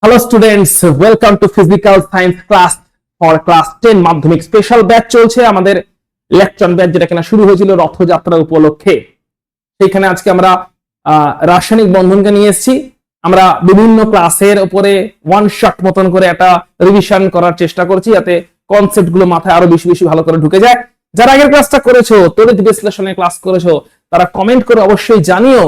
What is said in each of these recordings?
Hello students, welcome to physical science class for class 10 মাধ্যমিক special batch চলছে আমাদের electron batch, যেটা কিনা শুরু হয়েছিল রথযাত্রা উপলক্ষে। সেখানে আজকে আমরা রাসায়নিক বন্ধনকে নিয়ে এসেছি। আমরা বিভিন্ন ক্লাসের উপরে ওয়ান শট মতন করে একটা রিভিশন করার চেষ্টা করছি, যাতে কনসেপ্ট গুলো মাথায় আরো বেশি বেশি ভালো করে ঢুকে যায়। যারা আগের ক্লাসটা করেছো, তড়িৎ বিশ্লেষণের ক্লাস করেছো, তারা কমেন্ট করে অবশ্যই জানিও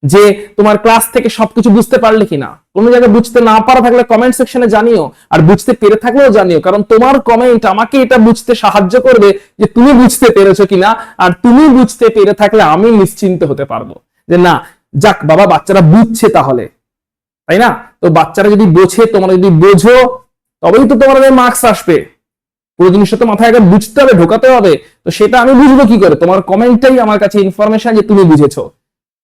যে তোমার ক্লাস থেকে সবকিছু বুঝতে পারলে কিনা। কোনো জায়গায় বুঝতে না পারা থাকলে কমেন্ট সেকশনে জানিও, আর বুঝতে পেরে থাকলেও জানিও, কারণ তোমার কমেন্ট আমাকে এটা বুঝতে সাহায্য করবে যে তুমি বুঝতে পেরেছো কিনা। আর তুমি বুঝতে পেরে থাকলে আমি নিশ্চিন্ত হতে পারবো যে না, যাক বাবা, বাচ্চারা বুঝছে তাহলে, তাই না? তো বাচ্চারা যদি বোঝে, তোমরা যদি বোঝো, তবেই তো তোমাদের মার্কস আসবে। পুরো জিনিসটা তো মাথায় আগে বুঝতে হবে, ঢোকাতে হবে। তো সেটা আমি বুঝবো কি করে? তোমার কমেন্টটাই আমার কাছে ইনফরমেশন যে তুমি বুঝেছো।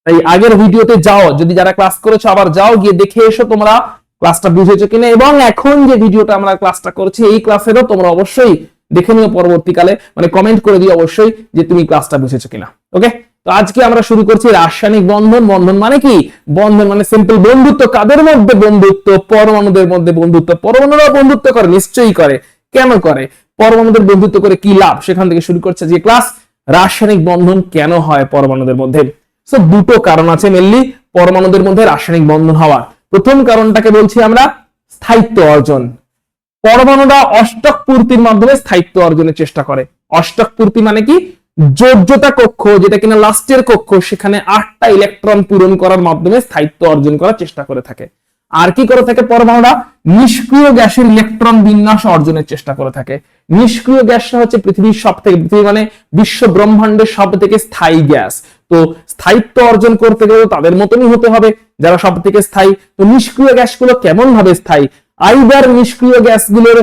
তাই আগের ভিডিওতে যাও, যদি যারা ক্লাস করেছো আবার যাও, গিয়ে দেখে এসো তোমরা ক্লাসটা বুঝেছো কিনা। এবং এখন যে ভিডিওটা আমরা ক্লাসটা করছি, এই ক্লাসেরও তোমরা অবশ্যই দেখে নিও পরবর্তীকালে, মানে কমেন্ট করে দিও অবশ্যই যে তুমি ক্লাসটা বুঝেছো কিনা। ওকে, তো আজকে আমরা শুরু করছি রাসায়নিক বন্ধন। বন্ধন মানে কি? বন্ধন মানে সিম্পল বন্ধুত্ব। কাদের মধ্যে বন্ধুত্ব? পরমাণুদের মধ্যে বন্ধুত্ব। পরমাণুরা বন্ধুত্ব করে, নিশ্চয়ই করে। কেন করে? পরমাণুদের বন্ধুত্ব করে কি লাভ, সেখান থেকে শুরু করছে যে ক্লাস। রাসায়নিক বন্ধন কেন হয় পরমাণুদের মধ্যে? সো দুটো কারণ আছে মেনলি পরমাণুদের মধ্যে রাসায়নিক বন্ধন হওয়ার। প্রথম কারণটাকে বলছি আমরা স্থায়িত্ব অর্জন। পরমাণুরা অষ্টক পূর্তির মাধ্যমে স্থায়িত্ব অর্জনের চেষ্টা করে। অষ্টক পূর্তি মানে কি? যোজ্যতা কক্ষ, যেটা কিনা লাস্টের কক্ষ, সেখানে 8টা ইলেকট্রন পূরণ করার মাধ্যমে স্থায়িত্ব অর্জন করার চেষ্টা করে থাকে। আর কি করে থাকে পরমাণুরা? নিষ্ক্রিয় গ্যাসের ইলেকট্রন বিন্যাস অর্জনের চেষ্টা করে থাকে। নিষ্ক্রিয় গ্যাসটা হচ্ছে পৃথিবীর সব থেকে, পৃথিবী মানে বিশ্ব ব্রহ্মাণ্ডের সব থেকে স্থায়ী গ্যাস। তো স্থায়িত্ব অর্জন করতে গেলে তাদের মতনই হতে হবে যারা সব থেকে স্থায়ী। তো নিষ্ক্রিয় গ্যাসগুলো কেমন ভাবে স্থায়ী? আইদার নিষ্ক্রিয় গ্যাসগুলোর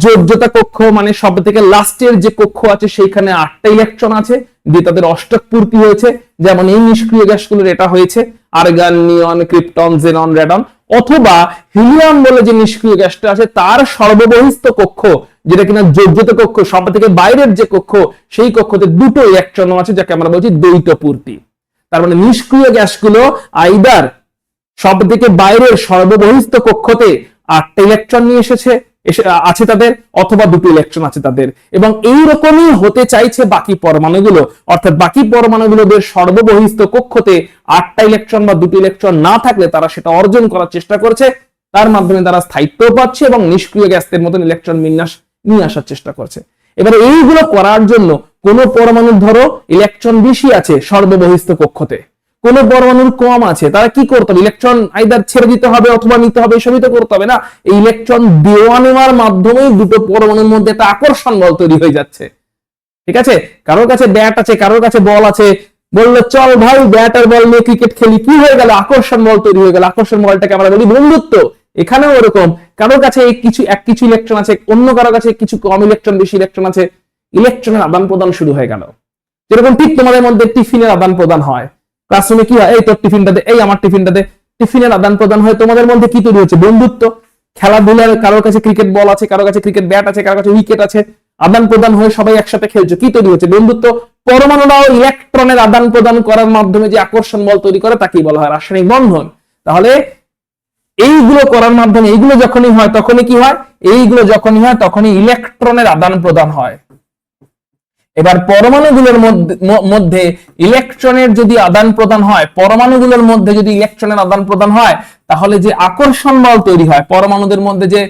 যোজ্যতা কক্ষ, মানে সব থেকে লাস্টের যে কক্ষ আছে সেইখানে 8টা ইলেকট্রন আছে, দিয়ে তাদের অষ্টক পূর্তি হয়েছে। যেমন এই নিষ্ক্রিয় গ্যাসগুলোর এটা হয়েছে আর্গন, নিয়ন, ক্রিপ্টন, জেনন, রেডন। অথবা হিলিয়াম বলে যে নিষ্ক্রিয় গ্যাসটা আছে, তার সর্ববহিস্থ কক্ষ, যেটা কিনা যোজ্যতা কক্ষ, সব থেকে বাইরের যে কক্ষ, সেই কক্ষতে 2টো ইলেকট্রন আছে, যাকে আমরা বলছি দ্বৈত পূর্তি। তার মানে নিষ্ক্রিয় গ্যাসগুলো আইদার সব থেকে বাইরের সর্ববহিস্থ কক্ষতে 8টা ইলেকট্রন নিয়ে আছে তাদের, অথবা 2টো ইলেকট্রন আছে তাদের। এবং এই রকমই হতে চাইছে বাকি পরমাণুগুলো, অর্থাৎ বাকি পরমাণুগুলোদের সর্ববহিস্থ কক্ষতে 8টা ইলেকট্রন বা 2টো ইলেকট্রন না থাকলে তারা সেটা অর্জন করার চেষ্টা করছে। তার মাধ্যমে তারা স্থায়িত্ব পাচ্ছে এবং নিষ্ক্রিয় গ্যাসের মতন ইলেকট্রন বিন্যাস নিয়ে আসার চেষ্টা করছে। এবারে এইগুলো করার জন্য কোন পরমাণুর ধরো ইলেকট্রন বেশি আছে সর্ববহিস্থ কক্ষতে, কোন পরমাণুর কম আছে, তারা কি করতে হবে? ইলেকট্রন আইদার ছেড়ে দিতে হবে অথবা নিতে হবে, এসবই তো করতে হবে না। এই ইলেকট্রন দেওয়া নেওয়ার মাধ্যমেই দুটো পরমাণুর মধ্যে একটা আকর্ষণ বল তৈরি হয়ে যাচ্ছে। ঠিক আছে? কারোর কাছে ব্যাট আছে, কারোর কাছে বল আছে, বললো চল ভাই ব্যাট আর বল নিয়ে ক্রিকেট খেলি, কি হয়ে গেল? আকর্ষণ বল তৈরি হয়ে গেল। আকর্ষণ বলটাকে আমরা বলি বন্ধুত্ব। এখানেও ওরকম, কারোর কাছে কিছু ইলেকট্রন আছে, অন্য কারোর কাছে কিছু কম ইলেকট্রন, বেশি ইলেকট্রন আছে, ইলেকট্রনের আদান প্রদান শুরু হয়ে গেল। যেরকম ঠিক তোমাদের মধ্যে টিফিনের আদান প্রদান হয়, ক্লাসরুমে কি হয়? এই তোর টিফিনটা দে, এই আমার টিফিনটা দে। টিফিনের আদান প্রদান হয়, তোমাদের মধ্যে কি তৈরি হচ্ছে? বন্ধুত্ব। খেলাধুলার কারোর কাছে ক্রিকেট বল আছে, কারোর কাছে ক্রিকেট ব্যাট আছে, কারোর কাছে উইকেট আছে, আদান প্রদান হয়ে সবাই একসাথে খেলছো, কি তৈরি হচ্ছে? বন্ধুত্ব। পরমাণুরাও ইলেকট্রনের আদান প্রদান করার মাধ্যমে যে আকর্ষণ বল তৈরি করে তাকেই বলা হয় রাসায়নিক বন্ধন। তাহলে এইগুলো করার মাধ্যমে, এইগুলো যখনই হয় তখনই কি হয়? এইগুলো যখনই হয় তখনই ইলেকট্রনের আদান প্রদান হয়। এবার পরমাণুগুলোর মধ্যে ইলেকট্রনের যদি আদান প্রদান হয়, পরমাণুগুলোর মধ্যে যদি ইলেকট্রনের আদান প্রদান হয়, তাহলে যে আকর্ষণ বল তৈরি হয়, পরমাণুদের মধ্যে যে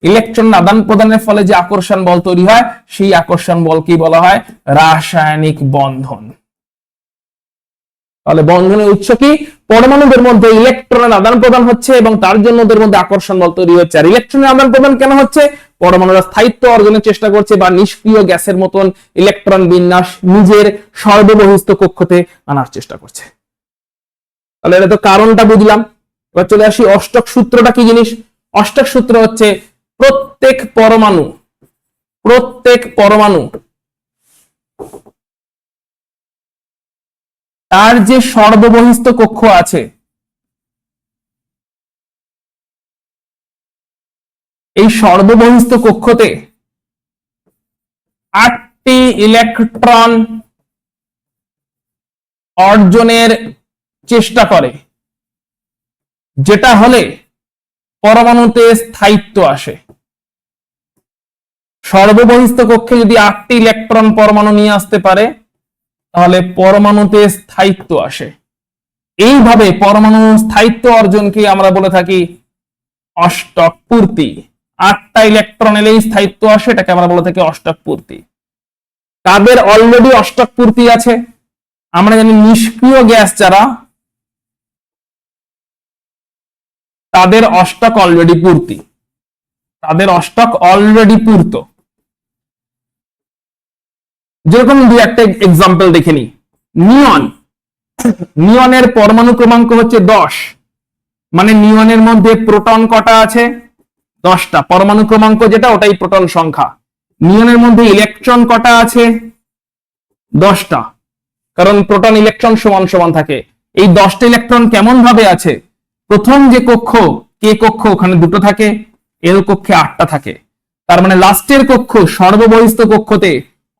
ইলেকট্রন আদান প্রদানের ফলে যে আকর্ষণ বল তৈরি হয়, সেই আকর্ষণ বলকে বলা হয় রাসায়নিক বন্ধন। তাহলে বন্ধনের উৎস কি? পরমাণুদের মধ্যে ইলেকট্রনের আদান প্রদান হচ্ছে এবং তার জন্য ওদের মধ্যে আকর্ষণ বল তৈরি হচ্ছে। আর ইলেকট্রনের আদান প্রদান কেন হচ্ছে? পরমাণুরা স্থায়িত্ব অর্জনের চেষ্টা করছে বা নিষ্ক্রিয় গ্যাসের মতন ইলেকট্রন বিন্যাস নিজের সর্ববহিস্থ কক্ষতে আনার চেষ্টা করছে। তাহলে এটা তো কারণটা বুঝলাম। এবার চলে আসি অষ্টক সূত্রটা কি জিনিস। অষ্টক সূত্র হচ্ছে প্রত্যেক পরমাণু তার যে সর্ববহিস্থ কক্ষ আছে, এই সর্ববহিস্থ কক্ষতে 8টি ইলেকট্রন অর্জনের চেষ্টা করে, যেটা হলে পরমাণুতে স্থায়িত্ব আসে। সর্ববহিস্থ কক্ষে যদি 8টি ইলেকট্রন পরমাণু নিয়ে আসতে পারে তাহলে পরমাণুতে স্থায়িত্ব আসে। এইভাবে পরমাণু স্থায়িত্ব অর্জনকে আমরা বলে থাকি অষ্টক পূর্তি। 8টা ইলেকট্রন এলেই স্থায়িত্ব আসে, এটাকে আমরা বলে থাকি অষ্টক পূর্তি। কাদের অলরেডি অষ্টক পূর্তি আছে? আমরা জানি নিষ্ক্রিয় গ্যাস যারা, তাদের অষ্টক অলরেডি পূর্তি, তাদের অষ্টক অলরেডি পূর্ত। যেরকম দুই একটা এক্সাম্পল দেখে নি। নিয়ন, নিয়নের পরমাণু ক্রমাঙ্ক হচ্ছে 10, মানে নিয়নের মধ্যে প্রোটন কটা আছে? 10টা। পরমাণু ক্রমাঙ্ক যেটা ওটাই প্রোটন সংখ্যা। নিয়নের মধ্যে ইলেকট্রন কটা আছে? 10টা, কারণ প্রোটন ইলেকট্রন সমান সমান থাকে। এই 10টা ইলেকট্রন কেমন ভাবে আছে? প্রথম যে কক্ষ কে কক্ষ ওখানে 2টো থাকে, এল কক্ষে 8টা থাকে। তার মানে লাস্টের কক্ষ সর্ববহিস্থ কক্ষতে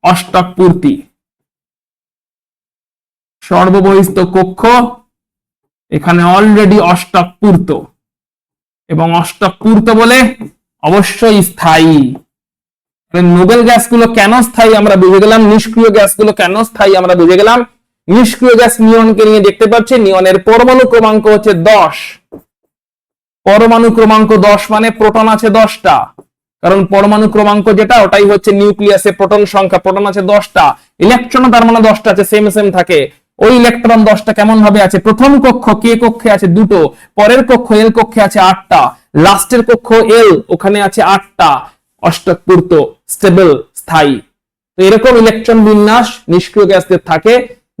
অষ্টক পূর্তি। সর্ববহিস্থ কক্ষ এখানে অলরেডি অষ্টক পূর্ত, এবং অষ্টক পূর্ত বলে অবশ্যই স্থায়ী। নোবেল গ্যাসগুলো কেন স্থায়ী আমরা বুঝে গেলাম, নিষ্ক্রিয় গ্যাসগুলো কেন স্থায়ী আমরা বুঝে গেলাম। নিষ্ক্রিয় গ্যাস নিয়নকে নিয়ে দেখতে পাচ্ছি, নিয়নের পরমাণু ক্রমাঙ্ক হচ্ছে 10। পরমাণু ক্রমাঙ্ক 10 মানে প্রোটন আছে 10টা, কারণ পরমাণু ক্রমাঙ্ক যেটা ওটাই হচ্ছে নিউক্লিয়াসে প্রোটন সংখ্যা। প্রোটন আছে 10টা, ইলেকট্রন তার মানে 10টা আছে, সেম সেম থাকে। ওই ইলেকট্রন 10টা কেমন ভাবে আছে? প্রথম কক্ষ কে কক্ষে আছে 2টো, পরের কক্ষ এল কক্ষে আছে 8টা, লাস্টের কক্ষ এল ওখানে আছে 8টা। অষ্টক পূর্ত, স্টেবল, স্থায়ী। তো এরকম ইলেকট্রন বিন্যাস নিষ্ক্রিয় গ্যাসদের থাকে।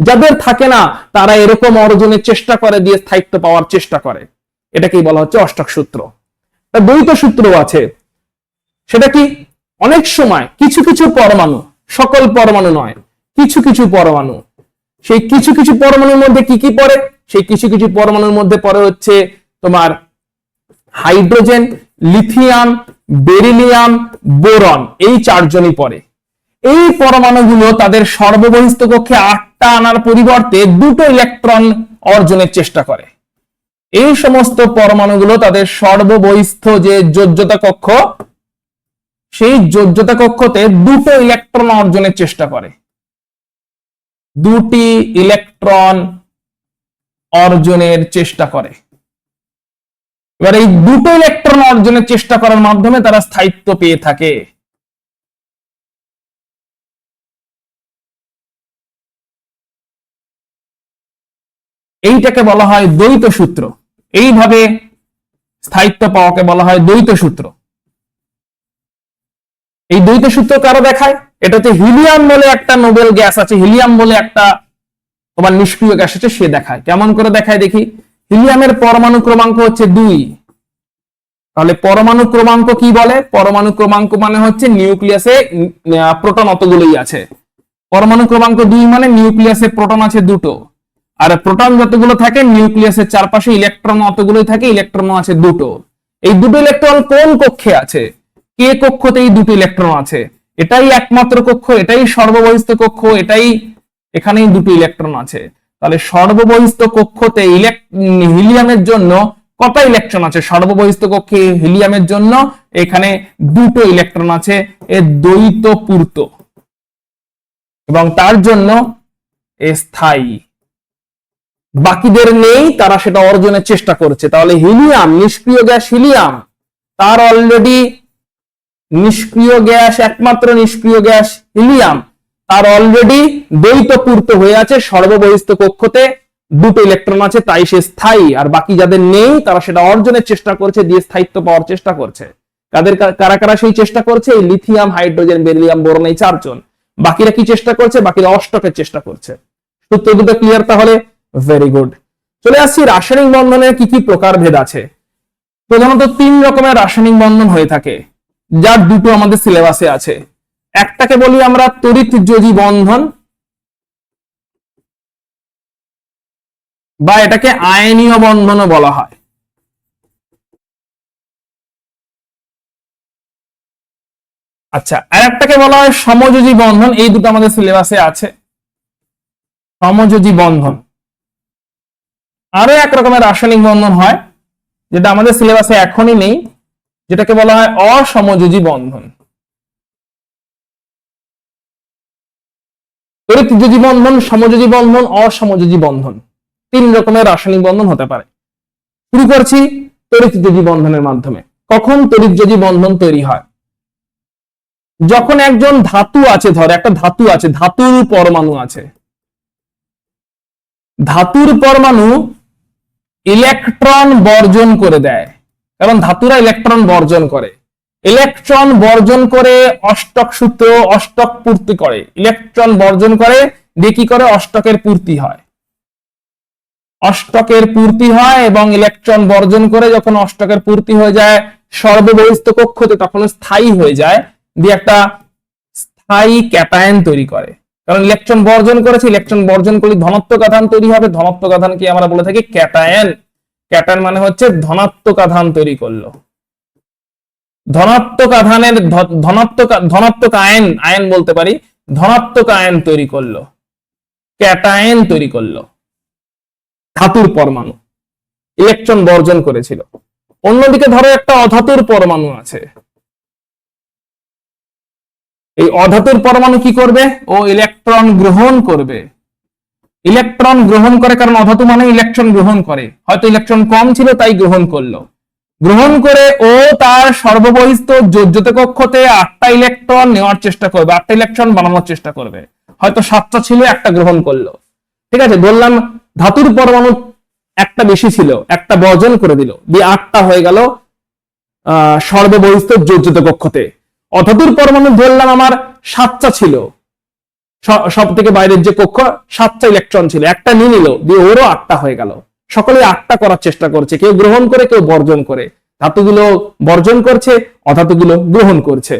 যাদের থাকে না তারা এরকম অর্জনের চেষ্টা করে, দিয়ে স্থায়িত্ব পাওয়ার চেষ্টা করে। এটাকেই বলা হচ্ছে অষ্টক সূত্র। দ্বৈত সূত্র আছে, সেটা কি? অনেক সময় কিছু কিছু পরমাণু, সকল পরমাণু নয়, কিছু কিছু পরমাণু, সেই কিছু কিছু পরমাণুর মধ্যে কি কি পড়ে? সেই কিছু কিছু পরমাণুর মধ্যে পড়ে হচ্ছে তোমার হাইড্রোজেন, লিথিয়াম, বেরিলিয়াম, বোরন, এই 4জনই পড়ে। এই পরমাণুগুলো তাদের সর্ববহিস্থ কক্ষে 8টা আনার পরিবর্তে 2টো ইলেকট্রন অর্জনের চেষ্টা করে। এই সমস্ত পরমাণুগুলো তাদের সর্ববহিস্থ যে যোজ্যতা কক্ষ, সেই যোজ্যতা কক্ষতে 2টো ইলেকট্রন অর্জনের চেষ্টা করে। 2টি ইলেকট্রন অর্জনের চেষ্টা করে। এবার এই 2টো ইলেকট্রন অর্জনের চেষ্টা করার মাধ্যমে তারা স্থায়িত্ব পেয়ে থাকে। এইটাকে বলা হয় দ্বৈত সূত্র। এইভাবে স্থায়িত্ব পাওয়াকে বলা হয় দ্বৈত সূত্র। এই দ্বৈত সূত্র কারো দেখায়? এটা হচ্ছে হিলিয়াম বলে একটা নোবেল গ্যাস আছে, হিলিয়াম বলে একটা তোমার নিষ্ক্রিয় গ্যাস আছে, সে দেখায়। কেমন করে দেখায় দেখি? হিলিয়ামের পরমাণু ক্রমাঙ্ক হচ্ছে 2। তাহলে পরমাণু ক্রমাঙ্ক কি বলে? পরমাণু ক্রমাঙ্ক মানে হচ্ছে নিউক্লিয়াসে প্রোটন অতগুলোই আছে। পরমাণু ক্রমাঙ্ক 2 মানে নিউক্লিয়াসে প্রোটন আছে 2টো, আর প্রোটন যতগুলো থাকে নিউক্লিয়াসের চারপাশে ইলেকট্রন অতগুলোই থাকে, ইলেকট্রন আছে 2টো। এই 2টো ইলেকট্রন কোন কক্ষে আছে? কে কক্ষতে এই 2টো ইলেকট্রন আছে। এটাই একমাত্র কক্ষ, এটাই সর্ববহিস্থ কক্ষ, এটাই, এখানেই 2টো ইলেকট্রন আছে। তাহলে সর্ববহিস্থ কক্ষতে হিলিয়ামের জন্য কত ইলেকট্রন আছে? সর্ববহিস্থ কক্ষে হিলিয়ামের জন্য এখানে 2টো ইলেকট্রন আছে। এর দ্বৈত পূর্ত এবং তার জন্য স্থায়ী। বাকিদের নেই, তারা সেটা অর্জনের চেষ্টা করছে। তাহলে হিলিয়াম, নিষ্ক্রিয় গ্যাস হিলিয়াম, তার অলরেডি নিষ্ক্রিয় গ্যাস, একমাত্র নিষ্ক্রিয় গ্যাস হিলিয়াম, তার অলরেডি দ্বৈত পূর্ত হয়ে আছে। সর্ববহিস্থ কক্ষতে 2টো ইলেকট্রন আছে, তাই সে স্থায়ী। আর বাকি যাদের নেই তারা সেটা অর্জনের চেষ্টা করছে, দিয়ে স্থায়িত্ব পাওয়ার চেষ্টা করছে। কারা কারা সেই চেষ্টা করছে? এই লিথিয়াম, হাইড্রোজেন, বেরিলিয়াম, বোরন, এই 4জন। বাকিরা কি চেষ্টা করছে? বাকিরা অষ্টকের চেষ্টা করছে। সূত্র দুটো ক্লিয়ার তাহলে? Very good. চলে আসছি রাসায়নিক বন্ধনের কি কি প্রকারভেদ আছে। প্রধানত 3 রকমের রাসায়নিক বন্ধন হয়ে থাকে, যার 2টো আমাদের সিলেবাসে আছে। একটাকে বলি আমরা তড়িৎযোজী বন্ধন, বা এটাকে আয়নীয় বন্ধনও বলা হয়। আচ্ছা, আর একটাকে বলা হয় সমযোজী বন্ধন। এই দুটো আমাদের সিলেবাসে আছে। সমযোজী বন্ধন। আরো এক রকমের রাসায়নিক বন্ধন হয়, যেটা আমাদের সিলেবাসে এখনই নেই, যেটাকে বলা হয় অসমযোজী বন্ধন। তড়িৎযোজী বন্ধন, সমযোজী বন্ধন, অসমযোজী বন্ধন, 3 রকমের রাসায়নিক বন্ধন হতে পারে। শুরু করছি তড়িৎযোজী বন্ধনের মাধ্যমে। কখন তড়িৎযোজী বন্ধন তৈরি হয়? যখন একজন ধাতু আছে, ধর একটা ধাতু আছে, ধাতুর পরমাণু আছে, ধাতুর পরমাণু ইলেকট্রন বর্জন করে দেয়, কারণ ধাতুরা ইলেকট্রন বর্জন করে। ইলেকট্রন বর্জন করে অষ্টক সূত্র, অষ্টক পূর্তি করে। ইলেকট্রন বর্জন করে দিয়ে কি করে? অষ্টকের পূর্তি হয়। অষ্টকের পূর্তি হয় এবং ইলেকট্রন বর্জন করে যখন অষ্টকের পূর্তি হয়ে যায় সর্ববহিস্থ কক্ষতে, তখন স্থায়ী হয়ে যায়, দিয়ে একটা স্থায়ী ক্যাটায়ন তৈরি করে। কারণ ইলেকট্রন বর্জন করেছে, ইলেকট্রন বর্জন করলে ধনাত্মক আধান তৈরি হবে। ধনাত্মক আধান কি আমরা বলে থাকি ক্যাটায়ন। ক্যাটায়ন মানে হচ্ছে ধনাত্মক আধান তৈরি করলো। ধনাত্মক আধানের ধনাত্মক আয়ন, আয়ন বলতে পারি, ধনাত্মক আয়ন তৈরি করলো, ক্যাটায়ন তৈরি করলো। ধাতুর পরমাণু ইলেকট্রন বর্জন করেছিল। অন্যদিকে ধরো একটা অধাতুর পরমাণু আছে, এই অধাতুর পরমাণু কি করবে? ও ইলেকট্রন গ্রহণ করবে। ইলেকট্রন গ্রহণ করে, কারণ অধাতু মানে ইলেকট্রন গ্রহণ করে, হয়তো ইলেকট্রন কম ছিল তাই গ্রহণ করলো। গ্রহণ করে ও তার সর্ববহিস্থ যোজ্যতা কক্ষতে 8টা ইলেকট্রন নেওয়ার চেষ্টা করবে, 8টা ইলেকট্রন বানানোর চেষ্টা করবে। হয়তো 7টা ছিল, একটা গ্রহণ করলো। ঠিক আছে, বললাম ধাতুর পরমাণু একটা বেশি ছিল, একটা বর্জন করে দিল, দিয়ে 8টা হয়ে গেল সর্ববহিস্থ যোজ্যতা কক্ষতে। অধাতুর পরমাণু ধরলাম আমার 7টা ছিল, সব থেকে বাইরের যে কক্ষ 7টা ইলেকট্রন ছিল, একটা নিয়ে নিল, দিয়ে ওরও 8টা হয়ে গেল। সকলে 8টা করার চেষ্টা করছে, কেউ গ্রহণ করে কেউ বর্জন করে। ধাতুগুলো বর্জন করছে, অধাতুগুলো গ্রহণ করছে,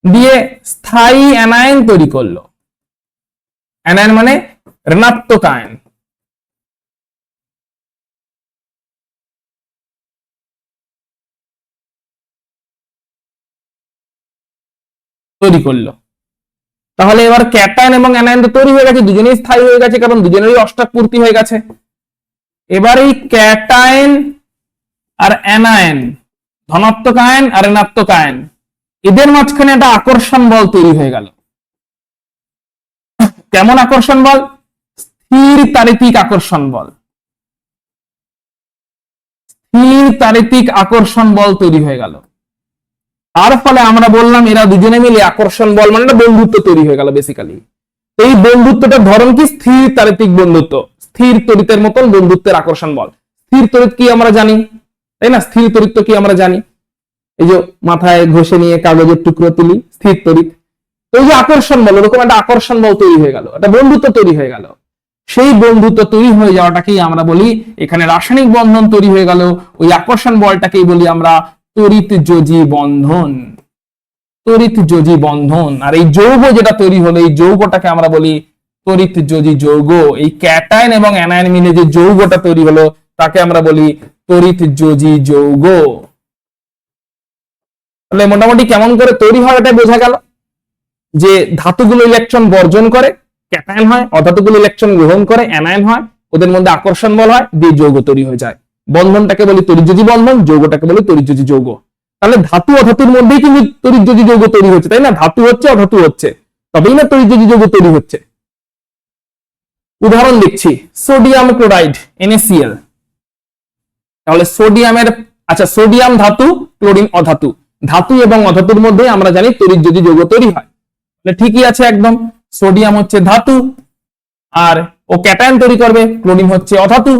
দিয়ে স্থায়ী অ্যানায়ন তৈরি করলো। অ্যানায়ন মানে ঋণাত্মক আয়ন। তৈরি করলো। তাহলে এবার ক্যাটায়ন এবং অ্যানায়ন তো তৈরি হয়ে গেছে, দুজনেই স্থায়ী হয়ে গেছে, কারণ দুজনেরই অষ্টক পূর্তি হয়ে গেছে। এবার এই ক্যাটায়ন আর অ্যানায়ন, ধনাত্মক আয়ন আর ঋণাত্মক আয়ন, এদের মাঝখানে একটা আকর্ষণ বল তৈরি হয়ে গেল। কেমন আকর্ষণ বল? স্থির তাড়িতিক আকর্ষণ বল। স্থির তাড়িতিক আকর্ষণ বল তৈরি হয়ে গেল। তার ফলে আমরা বললাম এরা দুজনে মিলে আকর্ষণ বল মানে বন্ধুত্ব তৈরি হয়ে গেল বেসিক্যালি। এই বন্ধুত্বটার ধরন কি? স্থির তাড়িতিক বন্ধুত্ব, স্থির তড়িতের মতন বন্ধুত্বের আকর্ষণ বল। স্থির তড়িৎ কি আমরা জানি, তাই না? স্থির তড়িৎ কি আমরা জানি, এই যে মাথায় ঘষে নিয়ে কাগজের টুকরো তুলি, স্থির তড়িৎ। এই যে আকর্ষণ বল, ওরকম একটা আকর্ষণ বল তৈরি হয়ে গেল, একটা বন্ধুত্ব তৈরি হয়ে গেল। সেই বন্ধুত্ব তৈরি হয়ে যাওয়াটাকেই আমরা বলি, এখানে রাসায়নিক বন্ধন তৈরি হয়ে গেল, ওই আকর্ষণ বলটাকেই বলি আমরা তড়িৎযোজী বন্ধন। তড়িৎযোজী বন্ধন। আর এই যৌগ যেটা তৈরি হলো, এই যৌগটাকে আমরা বলি তড়িৎযোজী যৌগ। এই ক্যাটায়ন এবং অ্যানায়ন মিলে যে যৌগটা তৈরি হলো তাকে আমরা বলি তড়িৎযোজী যৌগ। তাহলে মোটামুটি কেমন করে তৈরি হয় এটা বোঝা গেল, যে ধাতুগুলো ইলেকট্রন বর্জন করে ক্যাটায়ন হয়, অধাতুগুলো ইলেকট্রন গ্রহণ করে অ্যানায়ন হয়, ওদের মধ্যে আকর্ষণ বল হয়, দিয়ে যৌগ তৈরি হয়ে যায়। বন্ধনটাকে বলি তড়িৎযোজী বন্ধন, যৌগটাকে বলি তড়িৎযোজী যৌগ। তাহলে ধাতু অধাতুর মধ্যেই কিন্তু তড়িৎযোজী যৌগ তৈরি হচ্ছে, তাই না? ধাতু হচ্ছে অধাতু হচ্ছে, তবেই না তড়িৎযোজী যৌগ তৈরি হচ্ছে। উদাহরণ দেখছি, সোডিয়াম ক্লোরাইড NaCl। তাহলে সোডিয়ামের, আচ্ছা সোডিয়াম ধাতু, ক্লোরিন অধাতু, ধাতু এবং অধাতুর মধ্যে আমরা জানি তড়িৎযোজী যৌগ তৈরি হয়। তাহলে ঠিকই আছে একদম। সোডিয়াম হচ্ছে ধাতু আর ও ক্যাটায়ন তৈরি করবে, ক্লোরিন হচ্ছে অধাতু,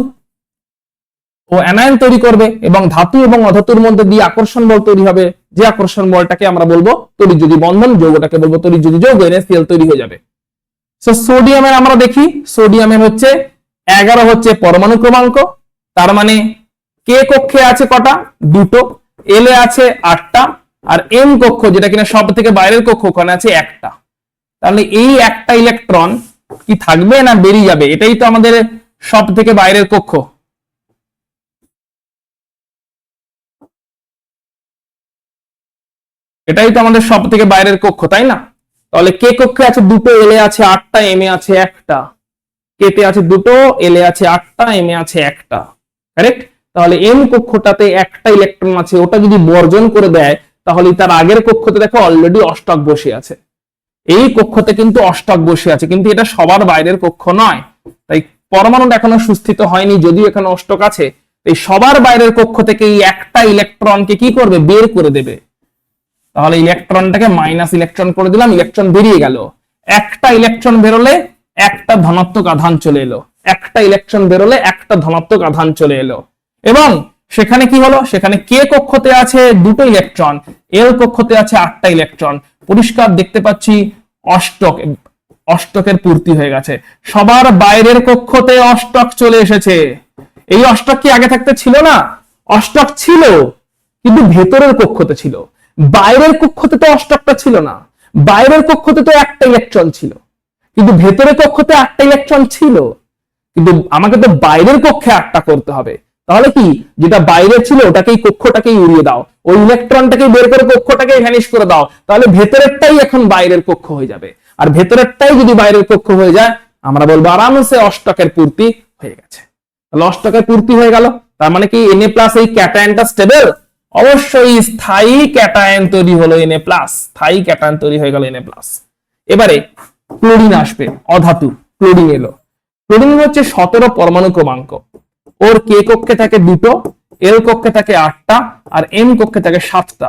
ও অ্যানায়ন তৈরি করবে, এবং ধাতু এবং অধাতুর মধ্যে দিয়ে আকর্ষণ বল তৈরি হবে, যে আকর্ষণ বলটাকে আমরা বলবো তড়িৎযোজী বন্ধন, যৌগটাকে বলবো তড়িৎযোজী যৌগ, NaCl তৈরি হয়ে যাবে। সোডিয়ামের আমরা দেখি, সোডিয়ামের হচ্ছে 11 হচ্ছে পরমাণু ক্রমাঙ্ক, তার মানে কে কক্ষে আছে কটা? দুটো। এল এ আছে 8টা, আর এম কক্ষ যেটা কিনা সব থেকে বাইরের কক্ষ, ওখানে আছে একটা। তাহলে এই একটা ইলেকট্রন কি থাকবে না বেরিয়ে যাবে? এটাই তো আমাদের সব থেকে বাইরের কক্ষ। এটাই তো আমাদের সব থেকে বাইরের কক্ষ, তাই না? তাহলে কে কক্ষে আছে দুটো, এল এ আছে 8টা, এম এ আছে একটা। কে তে আছে দুটো, এল এ আছে 8টা, এম এ আছে একটা। কারেক্ট? তাহলে এম কক্ষটাতে একটা ইলেকট্রন আছে, ওটা যদি বর্জন করে দেয় তাহলে তার আগের কক্ষতে দেখো অলরেডি অষ্টক বসে আছে। এই কক্ষতে কিন্তু অষ্টক বসে আছে, কিন্তু এটা সবার বাইরের কক্ষ নয়, তাই পরমাণুটা এখনো সুস্থিত হয়নি, যদিও এখানে অষ্টক আছে। এই সবার বাইরের কক্ষ থেকে এই একটা ইলেকট্রনকে কি করবে, বের করে দেবে। তাহলে ইলেকট্রনটাকে মাইনাস ইলেকট্রন করে দিলাম, ইলেকট্রন বেরিয়ে গেল। একটা ইলেকট্রন বেরোলে একটা ধনাত্মক আধান চলে এলো, একটা ইলেকট্রন বেরোলে একটা ধনাত্মক আধান চলে এলো। এবং সেখানে কি হলো, সেখানে কে কক্ষতে আছে দুটো ইলেকট্রন, এল কক্ষতে আছে আটটা ইলেকট্রন। পরিষ্কার দেখতে পাচ্ছি অষ্টকের পূর্তি হয়ে গেছে। সবার বাইরের কক্ষতে অষ্টক চলে এসেছে। এই অষ্টক কি আগে থাকতে ছিল না? অষ্টক ছিল, কিন্তু ভেতরের কক্ষতে ছিল, বাইরের কক্ষতে তো অষ্টকটা ছিল না। বাইরের কক্ষতে তো একটা ইলেকট্রন ছিল, কিন্তু ভেতরের কক্ষতে একটা ইলেকট্রন ছিল, কিন্তু আমাকে তো বাইরের কক্ষে আটটা করতে হবে। তাহলে কি, যেটা বাইরে ছিল ওটাকেই কক্ষটাকেই উড়িয়ে দাও, ওই ইলেকট্রনটাকে বের করে কক্ষটাকে ভ্যানিশ করে দাও, তাহলে ভেতরেরটাই এখন বাইরের কক্ষ হয়ে যাবে। আর ভেতরেরটাই যদি বাইরের কক্ষ হয়ে যায়, আমরা বলবো আরামসে অষ্টকের পূর্তি হয়ে গেছে। তাহলে অষ্টকের পূর্তি হয়ে গেল, তার মানে কি Na+ এই ক্যাটায়নটা স্টেবল? অবশ্যই স্থায়ী ক্যাটায়ন তৈরি হলো Na+, স্থায়ী ক্যাটায়ন তৈরি হয়ে গেল Na+। এবারে ক্লোরিন আসবে, অধাতু ক্লোরিন এলো। ক্লোরিন হচ্ছে 17 পরমাণু ক্রমাঙ্ক, ওর কে কক্ষে থাকে দুটো, এল কক্ষে থাকে 8টা, আর এম কক্ষে থাকে 7টা।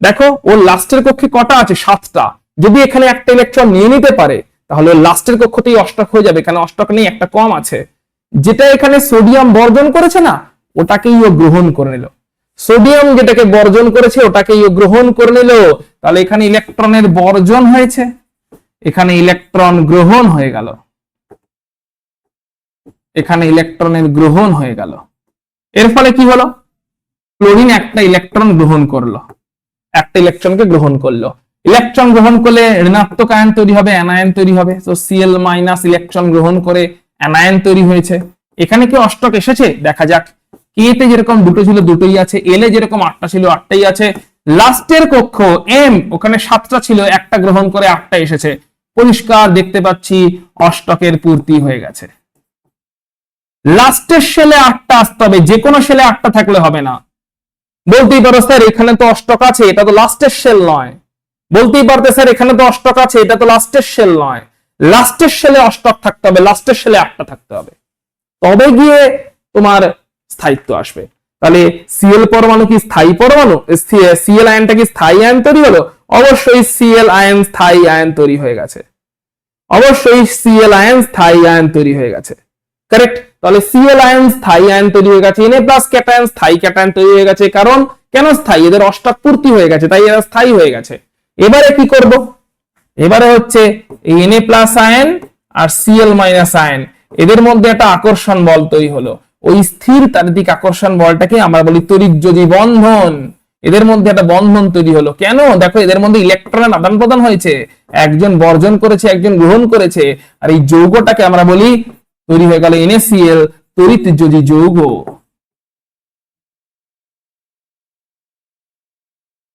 দেখো ওর লাস্টের কক্ষে কটা আছে, 7টা। যদি এখানে একটা ইলেকট্রন নিয়ে নিতে পারে তাহলে লাস্টের কক্ষতেই অষ্টক হয়ে যাবে, এখানে অষ্টক নেই, একটা কম আছে। যেটা এখানে সোডিয়াম বর্জন করেছে না, ওটাকেই ও গ্রহণ করে নিল। সোডিয়াম যেটাকে বর্জন করেছে ওটাকেই ও গ্রহণ করে নিল। তাহলে এখানে ইলেকট্রনের বর্জন হয়েছে, এখানে ইলেকট্রন গ্রহণ হয়ে গেল, এখানে ইলেকট্রনের গ্রহণ হয়ে গেল। এর ফলে কি হলো, ক্লোরিন একটা ইলেকট্রন গ্রহণ করলো, একটা ইলেকট্রনকে গ্রহণ করলো। ইলেকট্রন গ্রহণ করলে ঋণাত্মক আয়ন তৈরি হবে, অ্যানায়ন তৈরি হবে। তো Cl- ইলেকট্রন গ্রহণ করে অ্যানায়ন তৈরি হয়েছে। এখানে কি অষ্টক এসেছে দেখা যাক। কে তে যেরকম দুটো ছিল দুটোই আছে, এল এ যেরকম 8টা ছিল 8টাই আছে। লাস্টের কক্ষ এম, ওখানে 7টা ছিল, একটা গ্রহণ করে 8টা এসেছে। পরিষ্কার দেখতে পাচ্ছি অষ্টকের পূর্তি হয়ে গেছে। লাস্টের সেলে 8টা আসতে হবে, যে কোনো সেলে 8টা থাকলে হবে না। বলতেই পারো স্যার এখানে তো অষ্টক আছে, এটা তো লাস্টের সেল নয়। বলতেই পারতে স্যার এখানে তো অষ্টক আছে, এটা তো লাস্টের সেল নয়। লাস্টের সেলে অষ্টক থাকতে হবে, লাস্টের সেলে 8টা থাকতে হবে, তবে গিয়ে তোমার স্থায়িত্ব আসবে। তাহলে Cl পরমাণু কি স্থায়ী পরমাণু? Cl আয়নটা কি স্থায়ী আয়ন তৈরি হলো? অবশ্যই Cl আয়ন স্থায়ী আয়ন তৈরি হয়ে গেছে, অবশ্যই Cl আয়ন স্থায়ী আয়ন তৈরি হয়ে গেছে। কারেক্ট। তাহলে Cl আয়ন স্থায়ী আয়ন তৈরি হয়ে গেছে, Na+ ক্যাটায়ন স্থায়ী ক্যাটায়ন তৈরি হয়ে গেছে। কারণ কেন স্থায়ী? এদের অষ্টক পূর্তি হয়ে গেছে, তাই এরা স্থায়ী হয়ে গেছে। এবারে কি করব, এবারে হচ্ছে এই Na+ আয়ন আর Cl- আয়ন, এদের মধ্যে একটা আকর্ষণ বল তৈরি হলো। ওই স্থির তাড়িতিক আকর্ষণ বলটাকে আমরা বলি তড়িৎযোজী বন্ধন। এদের মধ্যে একটা বন্ধন তৈরি হলো। কেন? দেখো এদের মধ্যে ইলেকট্রনের আদান প্রদান হয়েছে, একজন বর্জন করেছে, একজন গ্রহণ করেছে, আর এই যৌগটাকে আমরা বলি তৈরি হয়ে গেল NaCl, তড়িৎযোজী যৌগ।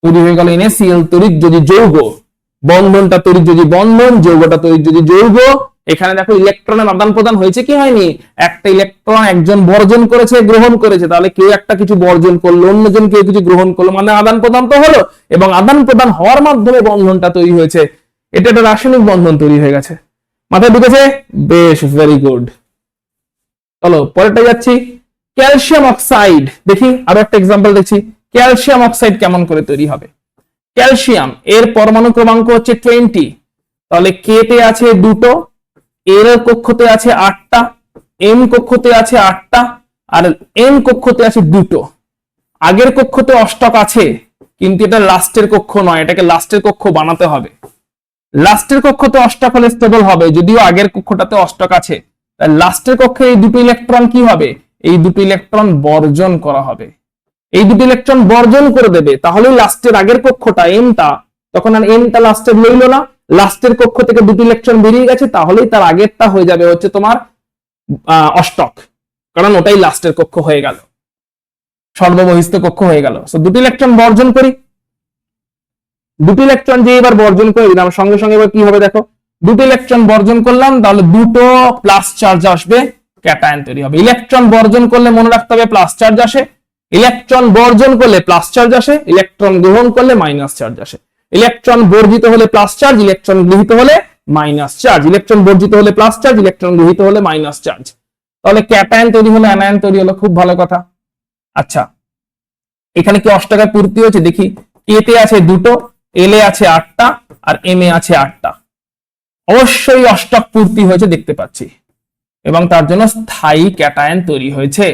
তৈরি হয়ে গেল NaCl, তড়িৎযোজী যৌগ। বন্ধনটা তড়িৎযোজী বন্ধন, যৌগটা তড়িৎযোজী যৌগ। এখানে দেখো ইলেকট্রনের আদান প্রদান হয়েছে কি হয়নি? একটা ইলেকট্রন একজন বর্জন করেছে, গ্রহণ করেছে। তাহলে কেউ একটা কিছু বর্জন করলো, অন্যজন কেউ কিছু গ্রহণ করলো, মানে আদান প্রদান তো হলো, এবং আদান প্রদান হওয়ার মাধ্যমে বন্ধনটা তৈরি হয়েছে। এটা একটা রাসায়নিক বন্ধন তৈরি হয়ে গেছে। মাথায় ঢুকেছে? বেশ, ভেরি গুড। চলো পরেরটা যাচ্ছি, ক্যালসিয়াম অক্সাইড। দেখি আরো একটা এক্সাম্পল দেখছি, ক্যালসিয়াম অক্সাইড কেমন করে তৈরি হবে। ক্যালসিয়াম এর পরমাণু ক্রমাঙ্ক হচ্ছে 20। তাহলে কে তে আছে দুটো, এর কক্ষতে আছে 8টা, এম কক্ষতে আছে 8টা, আর এন কক্ষতে আছে দুটো। আগের কক্ষতে অষ্টক আছে, কিন্তু এটা লাস্টের কক্ষ নয়, এটাকে লাস্টের কক্ষ বানাতে হবে। লাস্টের কক্ষতে অষ্টক হলে স্টেবল হবে, যদিও আগের কক্ষটাতে অষ্টক আছে। লাস্টের কক্ষে এই দুটো ইলেকট্রন কি হবে, এই দুটো ইলেকট্রন বর্জন করা হবে। এই দুটো ইলেকট্রন বর্জন করে দেবে, তাহলে লাস্টের আগের কক্ষটা এমটা, তখন আর এমটা লাস্টের লইল না, লাস্টের কক্ষ থেকে দুটো ইলেকট্রন বেরিয়ে গেছে, তাহলেই তার আগেরটা হয়ে যাবে হচ্ছে তোমার অষ্টক, কারণ ওটাই লাস্টের কক্ষ হয়ে গেল, সর্ববহিস্থ কক্ষ হয়ে গেল। সো দুটো ইলেকট্রন বর্জন করি, দুটো ইলেকট্রন যে এবার বর্জন করে দিলাম, সঙ্গে সঙ্গে এবার কি হবে দেখো, দুটো ইলেকট্রন বর্জন করলাম, তাহলে দুটো প্লাস চার্জ আসবে, ক্যাটায়ন তৈরি হবে। ইলেকট্রন বর্জন করলে মনে রাখতে হবে প্লাস চার্জ আসে, ইলেকট্রন বর্জন করলে প্লাস চার্জ আসে, ইলেকট্রন গ্রহণ করলে মাইনাস চার্জ আসে। ইলেকট্রন বর্জিত হলে প্লাস চার্জ, ইলেকট্রন গৃহীত হলে মাইনাস চার্জ। ইলেকট্রন বর্জিত হলে প্লাস চার্জ, ইলেকট্রন গৃহীত হলে মাইনাস চার্জ। তাহলে ক্যাটায়ন তৈরি হলো, অ্যানায়ন তৈরি হলো, খুব ভালো কথা। আচ্ছা, এখানে কি অষ্টকের পূর্তি হয়েছে দেখি। কে তে আছে দুটো, এল এ আছে 8টা, আর এম এ আছে 8টা। অবশ্যই অষ্টক পূর্তি হয়েছে দেখতে পাচ্ছি, এবং তার জন্য স্থায়ী ক্যাটায়ন তৈরি হয়েছে।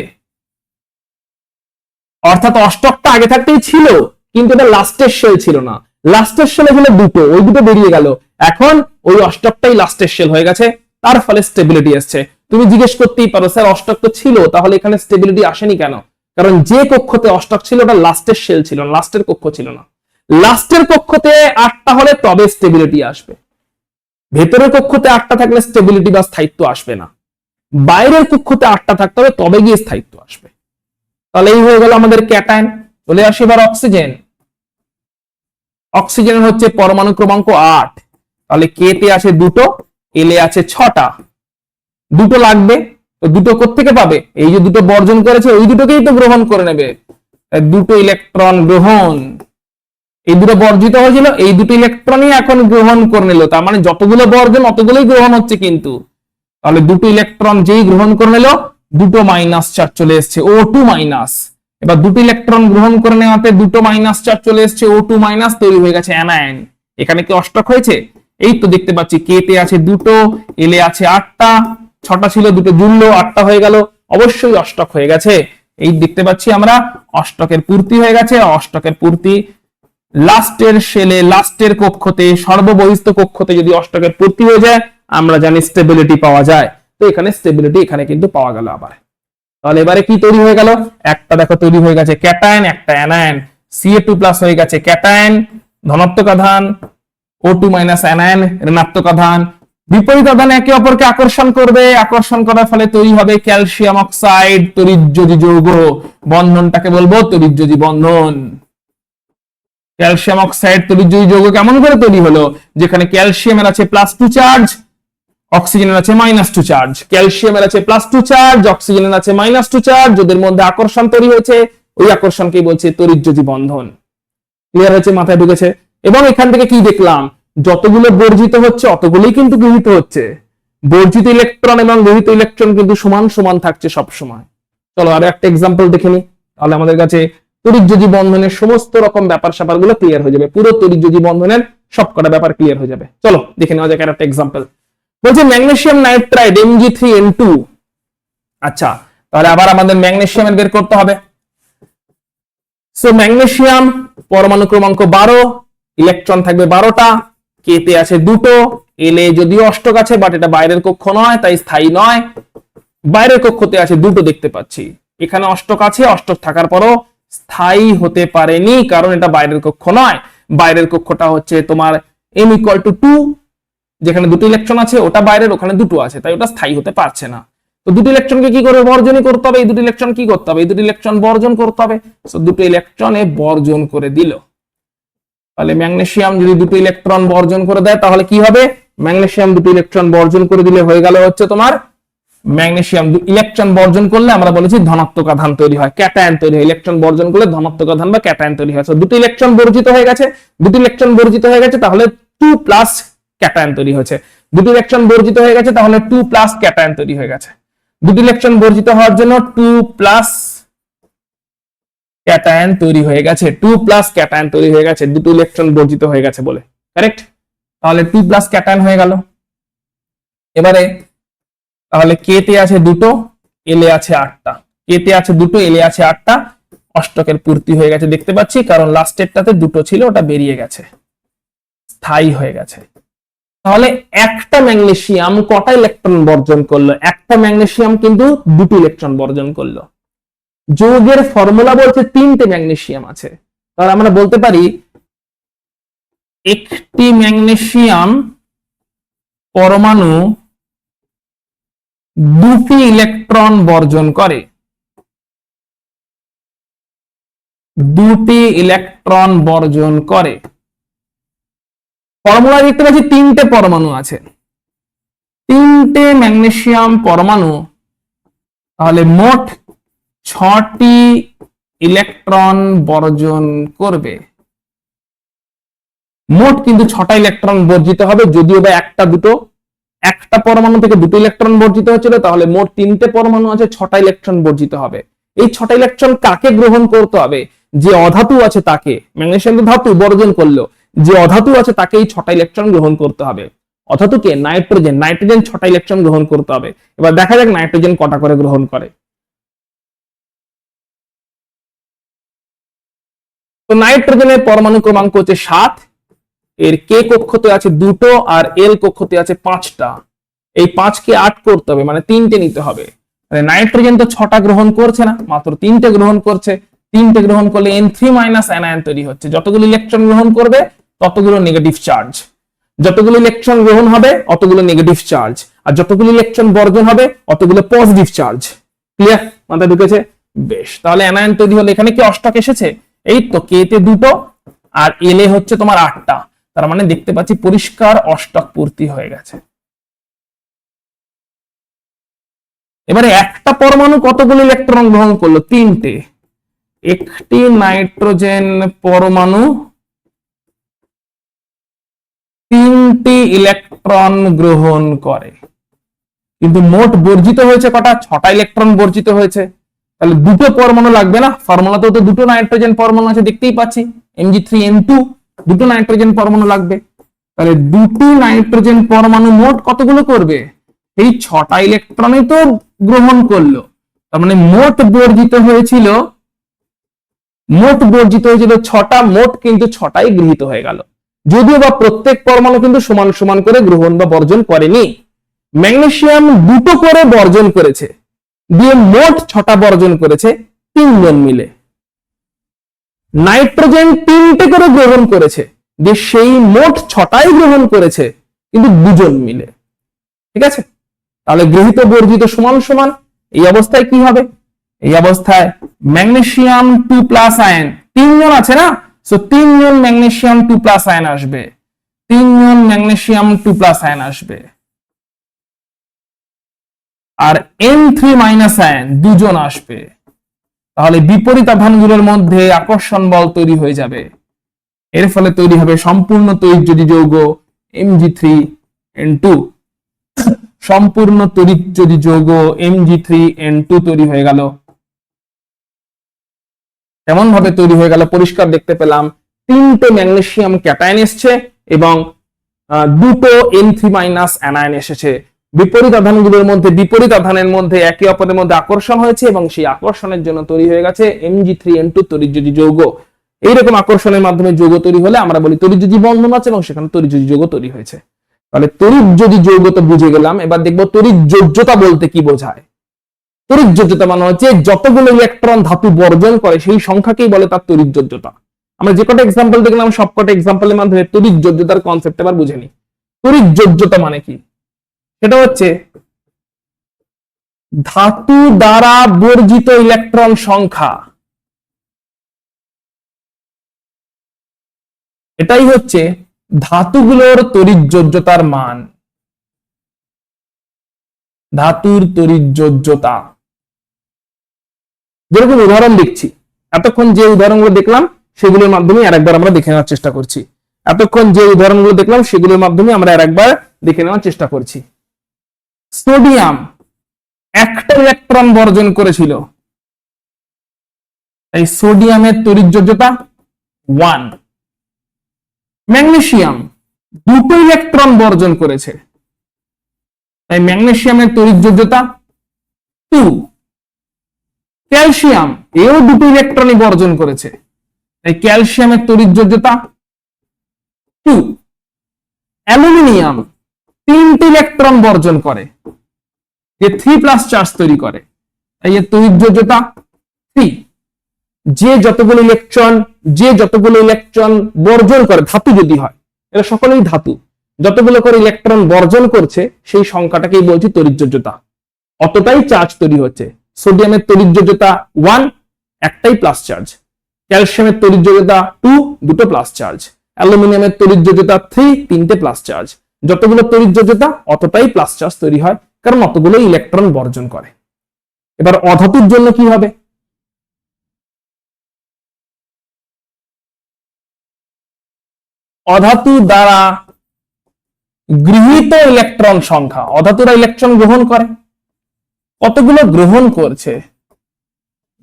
অর্থাৎ অষ্টকটা আগে থাকতেই ছিল, কিন্তু এটা লাস্টের শেল ছিল না। লাস্টের শেলে ছিল দুটো, ওই দুটো বেরিয়ে গেল, এখন ওই অষ্টকটাই লাস্টের শেল হয়ে গেছে, তার ফলে স্টেবিলিটি এসছে। তুমি জিজ্ঞেস করতেই পারো, স্যার অষ্টক তো ছিল, তাহলে এখানে স্টেবিলিটি আসেনি কেন? কারণ যে কক্ষতে অষ্টক ছিল ওটা লাস্টের শেল ছিল, লাস্টের কক্ষ ছিল না। লাস্টের কক্ষতে 8টা হলে তবে স্টেবিলিটি আসবে। ভেতরের কক্ষতে 8টা থাকলে স্টেবিলিটি বা স্থায়িত্ব আসবে না। বাইরের কক্ষতে 8টা থাকতে হবে, তবে গিয়ে স্থায়িত্ব আসবে। তাহলে এই হয়ে গেল আমাদের ক্যাটায়ন। চলে আসি এবার অক্সিজেন। অক্সিজেনের হচ্ছে পরমাণু ক্রমাঙ্ক 8। তাহলে কে তে আছে দুটো, এল এ আছে 6টা। দুটো লাগবে, তো দুটো কোত্থেকে পাবে? এই যে দুটো বর্জন করেছে ওই দুটোকেই তো গ্রহণ করে নেবে। দুটো ইলেকট্রন গ্রহণ, এই দুটো বর্জিত হয়েছিল, এই দুটো ইলেকট্রনই এখন গ্রহণ করে নিল। তার মানে যতগুলো বর্জন অতগুলোই গ্রহণ হচ্ছে কিন্তু। তাহলে দুটো ইলেকট্রন যেই গ্রহণ করে নিল, দুটো মাইনাস চার্জ চলে এসছে, O2 মাইনাস। এবার দুটো ইলেকট্রন গ্রহণ করে নেওয়াতে দুটো মাইনাস চার্জ চলে এসছে, O2 মাইনাস, তৈরি হয়ে গেছে অ্যানায়ন। এখানে কি অষ্টক হয়েছে? এই তো দেখতে পাচ্ছি, কে তে আছে দুটো, এল এ আছে 8টা, 6টা ছিল, দুটো জুড়লো 8টা হয়ে গেল, অবশ্যই অষ্টক হয়ে গেছে। এই দেখতে পাচ্ছি আমরা অষ্টকের পূর্তি হয়ে গেছে। অষ্টকের পূর্তি লাস্টের শেলে, লাস্টের কক্ষতে, সর্ববহিস্থ কক্ষতে যদি অষ্টকের পূর্তি হয়ে যায়, আমরা জানি স্টেবিলিটি পাওয়া যায়। তো এখানে স্টেবিলিটি এখানে কিন্তু পাওয়া গেল আবার। তাহলে এবারে কি তৈরি হয়ে গেল? একটা দেখো তৈরি হয়ে গেছে ক্যাটায়ন, একটা অ্যানায়ন। Ca2+ হয়ে গেছে ক্যাটায়ন, ধনাত্মক আধান, O2 মাইনাস অ্যানায়ন, ঋণাত্মক আধান। বিপরীত আধান একে অপরকে আকর্ষণ করবে, আকর্ষণ করার ফলে তৈরি হবে ক্যালসিয়াম অক্সাইড, তড়িৎযোজী যৌগ। বন্ধনটাকে বলবো তড়িৎযোজী বন্ধন। ক্যালসিয়াম অক্সাইড তড়িৎযোজী যৌগ কেমন করে তৈরি হলো? যেখানে ক্যালসিয়ামের আছে +2 চার্জ, অক্সিজেনের আছে -2 চার্জ। ক্যালসিয়ামের আছে +2 চার্জ, অক্সিজেনের আছে -2 চার্জ, যাদের মধ্যে আকর্ষণ তৈরি হয়েছে, ওই আকর্ষণকেই বলছে তড়িৎযোজী বন্ধন। ক্লিয়ার হয়েছে? মাথায় ঢুকেছে? এবং এখান থেকে কি দেখলাম? যতগুলো বর্জিত হচ্ছে অতগুলোই কিন্তু গৃহীত হচ্ছে। বর্জিত ইলেকট্রন এবং গৃহীত ইলেকট্রন কিন্তু সমান সমান থাকছে সব সময়। চলো আরো একটা এক্সাম্পল দেখে নিই, তাহলে আমাদের কাছে তড়িৎযোজী বন্ধনের সমস্ত রকম ব্যাপার স্যাপার গুলো ক্লিয়ার হয়ে যাবে। পুরো তড়িৎযোজী বন্ধনের সবকটা ব্যাপার ক্লিয়ার হয়ে যাবে। চলো দেখে নেওয়া যাক একটা এক্সাম্পল। বলছে ম্যাগনেসিয়াম নাইট্রাইড Mg3N2। আচ্ছা, তাহলে আবার আমাদের ম্যাগনেসিয়ামের বের করতে হবে। সো ম্যাগনেসিয়াম পরমাণু ক্রমাঙ্ক 12, ইলেকট্রন থাকবে 12টা, কে তে আছে দুটো, এল এ যদিও অষ্টক আছে বাট এটা বাইরের কক্ষ নয়, তাই স্থায়ী নয়। বাইরের কক্ষতে আছে দুটো দেখতে পাচ্ছি। এখানে অষ্টক আছে, অষ্টক থাকার পরও স্থায়ী হতে পারেনি, কারণ এটা বাইরের কক্ষ নয়। বাইরের কক্ষটা হচ্ছে তোমার m=2, যেখানে দুটো ইলেকট্রন আছে, ওটা বাইরের, ওখানে দুটো আছে, তাই ওটা স্থায়ী হতে পারছে না। তো দুটো ইলেকট্রনকে কি করবে? বর্জনই করতে হবে। এই দুটো ইলেকট্রন কি করতে হবে? এই দুটো ইলেকট্রন বর্জন করতে হবে। সো দুটো ইলেকট্রনে বর্জন করে দিল। তাহলে ম্যাগনেসিয়াম যদি দুটো ইলেকট্রন বর্জন করে দেয় তাহলে কি হবে? ম্যাগনেসিয়াম দুটো ইলেকট্রন বর্জন করে দিলে হয়ে গেল হচ্ছে তোমার ম্যাগনেসিয়াম ইলেকট্রন বর্জন করলে আমরা বলেছি ধনাত্মক আধান তৈরি হয়, ক্যাটায়ন তৈরি হয়। ইলেকট্রন বর্জন করলে ধনাত্মক আধান বা ক্যাটায়ন তৈরি হয়। দুটো ইলেকট্রন বর্জিত হয়ে গেছে, দুটো ইলেকট্রন বর্জিত হয়ে গেছে, তাহলে 2+ ক্যাটায়ন তৈরি হয়েছে। দুটো ইলেকট্রন বর্জিত হয়ে গেছে, তাহলে 2+ ক্যাটায়ন তৈরি হয়ে গেছে। দুটো ইলেকট্রন বর্জিত হওয়ার জন্য 2+ ক্যাটায়ন তৈরি হয়ে গেছে, 2+ ক্যাটায়ন তৈরি হয়ে গেছে, দুটো ইলেকট্রন বর্জিত হয়ে গেছে বলে। কারেক্ট? তাহলে 2+ ক্যাটায়ন হয়ে গেল। এবারে তাহলে কে তে আছে দুটো, এল এ আছে 8টা। কে তে আছে দুটো, এল এ আছে 8টা, অষ্টকের পূর্তি হয়ে গেছে দেখতে পাচ্ছি, কারণ লাস্টেরটাতে দুটো ছিল, ওটা বেরিয়ে গেছে, স্থায়ী হয়ে গেছে। তাহলে একটা ম্যাগনেসিয়াম কটা ইলেকট্রন বর্জন করলো? একটা ম্যাগনেসিয়াম কিন্তু দুটো ইলেকট্রন বর্জন করলো। যৌগের ফর্মুলা বলছে 3টে ম্যাগনেসিয়াম আছে, তাহলে আমরা বলতে পারি একটি ম্যাগনেসিয়াম পরমাণু দুটি ইলেকট্রন বর্জন করে, দুটি ইলেকট্রন বর্জন করে। ফর্মুলা দেখতে পাচ্ছি 3টে পরমাণু আছে, 3টে ম্যাগনেসিয়াম পরমাণু তাহলে মোট 6টি ইলেকট্রন বর্জন করবে। মোট কিন্তু 6টা ইলেকট্রন বর্জিত হবে, যদিও বা একটা পরমাণু থেকে 2টো ইলেকট্রন বর্জিত হচ্ছিল, তাহলে মোট 3টে পরমাণু আছে, 6টা ইলেকট্রন বর্জিত হবে। এই 6টা ইলেকট্রন কাকে গ্রহণ করতে হবে? যে অধাতু আছে তাকে। ম্যাগনেসিয়াম তো ধাতু, বর্জন করলো, যে অধাতু আছে তাকে এই 6টা ইলেকট্রন গ্রহণ করতে হবে। অধাতুকে নাইট্রোজেন 6টা ইলেকট্রন গ্রহণ করতে হবে। এবার দেখা যাক নাইট্রোজেন কটা করে গ্রহণ করে। তো নাইট্রোজেনের পরমাণু ক্রমাঙ্ক হচ্ছে 7, এর কে কক্ষতে আছে 2টো আর এল কক্ষতে আছে 5টা। এই 5কে 8 করতে হবে, মানে 3টে নিতে হবে। নাইট্রোজেন তো 6টা গ্রহণ করছে না, মাত্র 3টে গ্রহণ করছে। 3টে গ্রহণ করলে N3- অ্যানায়ন তৈরি হচ্ছে। যতগুলো ইলেকট্রন গ্রহণ করবে ততগুলো নেগেটিভ চার্জ, যতগুলো ইলেকট্রন গ্রহণ হবে অতগুলো নেগেটিভ চার্জ, আর যতগুলো ইলেকট্রন বর্জন হবে অতগুলো পজিটিভ চার্জ। ক্লিয়ার? মাথায় ঢুকেছে? বেশ, তাহলে অ্যানায়ন তৈরি হলে এখানে কি অষ্টক এসেছে? এই তো, কে তে 2টো আর এল এ হচ্ছে তোমার 8টা। তার মানে দেখতে পাচ্ছি পরিষ্কার অষ্টক পূর্তি হয়ে গেছে। এবারে একটা পরমাণু কতগুলো ইলেকট্রন গ্রহণ করলো? 3টে। একটি নাইট্রোজেন পরমাণু 3টি ইলেকট্রন গ্রহণ করে, কিন্তু মোট বর্জিত হয়েছে কটা? 6টা ইলেকট্রন বর্জিত হয়েছে। তাহলে 2টো পরমাণু লাগবে না? ফর্মুলাতেও তো 2টো নাইট্রোজেন পরমাণু আছে, দেখতেই পাচ্ছি Mg3N2, 2টো নাইট্রোজেন পরমাণু লাগবে। তাহলে 2টি নাইট্রোজেন পরমাণু মোট কতগুলো করবে? এই 6টা ইলেকট্রনই তো গ্রহণ করলো। তার মানে মোট বর্জিত হয়েছিল 6টা, মোট কিন্তু 6টাই গৃহীত হয়ে গেল। যদিও বা প্রত্যেক পরমাণু কিন্তু সমান সমান করে গ্রহণ বা বর্জন করেনি। ম্যাগনেসিয়াম 2টো করে বর্জন করেছে, দিয়ে মোট 6টা বর্জন করেছে 3 জন মিলে। নাইট্রোজেন 3টে করে গ্রহণ করেছে, যে সেই মোট 6টাই গ্রহণ করেছে কিন্তু 2 জন মিলে। ঠিক আছে? তাহলে গৃহীত বর্জিত সমান সমান। এই অবস্থায় কি হবে? এই অবস্থায় ম্যাগনেসিয়াম 2+ আয়ন 3 জন আছে না, সো 3 জন ম্যাগনেসিয়াম 2+ আয়ন আসবে, 3 জন ম্যাগনেসিয়াম 2+ আয়ন আসবে। আর N3- আয়ন 2 জন আসবে। তাহলে বিপরীত আধানগুলোর মধ্যে আকর্ষণ বল তৈরি হয়ে যাবে। এর ফলে তৈরি হবে সম্পূর্ণ তড়িৎযোজী যৌগ Mg3N2। সম্পূর্ণ তড়িৎযোজী যৌগ Mg3N2 তৈরি হয়ে গেল। এমন ভাবে তৈরি হয়ে গেল, পরিষ্কার দেখতে পেলাম 3টে ম্যাগনেসিয়াম ক্যাটায়ন এসছে এবং 2টো N3- অ্যানায়ন এসেছে। বিপরীত আধানগুলোর মধ্যে, বিপরীত আধানের মধ্যে একে অপরের মধ্যে আকর্ষণ হয়েছে এবং সেই আকর্ষণের জন্য তৈরি হয়ে গেছে Mg3N2 তড়িৎযোজী যৌগ। এইরকম আকর্ষণের মাধ্যমে যৌগ তৈরি হলে আমরা বলি তড়িৎযোজী বন্ধন আছে এবং সেখানে তড়িৎযোজী যৌগ তৈরি হয়েছে। তাহলে তড়িৎযোজী যৌগ তো বুঝে গেলাম। এবার দেখবো তড়িৎযোজ্যতা বলতে কি বোঝায়। তড়িৎযোজ্যতা মানে হচ্ছে যতগুলো ইলেকট্রন ধাতু বর্জন করে সেই সংখ্যাকেই বলে তার তড়িৎযোজ্যতা। আমরা যে কটা এক্সাম্পল দেখলাম সবকটা এক্সাম্পলের মাধ্যমে তড়িৎযোজ্যতার কনসেপ্ট এবার বুঝে নিই। তড়িৎযোজ্যতা মানে কি? সেটা হচ্ছে ধাতু দ্বারা বর্জিত ইলেকট্রন সংখ্যা, এটাই হচ্ছে ধাতুগুলোর তড়িৎযোজ্যতার মান। ধাতুর তড়িৎযোজ্যতা, যেরকম উদাহরণ দেখছি, এতক্ষণ যে উদাহরণগুলো দেখলাম সেগুলোর মাধ্যমে আরেকবার আমরা দেখে নেওয়ার চেষ্টা করছি। এতক্ষণ যে উদাহরণগুলো দেখলাম সেগুলোর মাধ্যমে আমরা আরেকবার দেখে নেওয়ার চেষ্টা করছি। সোডিয়াম একটা ইলেকট্রন বর্জন করেছিল, এই সোডিয়ামের তড়িৎযোজ্যতা 1। ম্যাগনেসিয়াম 2টো ইলেকট্রন বর্জন করেছে, তাই ম্যাগনেসিয়ামের তড়িৎযোজ্যতা 2। ক্যালসিয়াম এও 2টো ইলেকট্রনই বর্জন করেছে, তাই ক্যালসিয়ামের তড়িৎযোজ্যতা 2। অ্যালুমিনিয়াম 3টে ইলেকট্রন বর্জন করে, যে 3+ চার্জ তৈরি করে, তাই এর তড়িৎযোজ্যতা 3। যে যতগুলো ইলেকট্রন বর্জন করে, ধাতু যদি হয়, এরা সকলেই ধাতু, যতগুলো করে ইলেকট্রন বর্জন করছে সেই সংখ্যাটাকেই বলছি তড়িৎযোজ্যতা। অতটাই চার্জ তৈরি হচ্ছে। সোডিয়ামের তড়িৎযোজ্যতা 1, একটাই প্লাস চার্জ। ক্যালসিয়ামের তড়িৎযোজ্যতা 2, 2টো প্লাস চার্জ। অ্যালুমিনিয়ামের তড়িৎযোজ্যতা 3, 3টে প্লাস চার্জ। যতগুলো তড়িৎযোজ্যতা অতটাই প্লাস চার্জ তৈরি হয়, কারণ অতগুলো ইলেকট্রন বর্জন করে। এবার অধাতুর জন্য কি হবে? অধাতু দ্বারা গৃহীত ইলেকট্রন সংখ্যা, অধাতুরা ইলেকট্রন গ্রহণ করে, কতগুলো গ্রহণ করছে?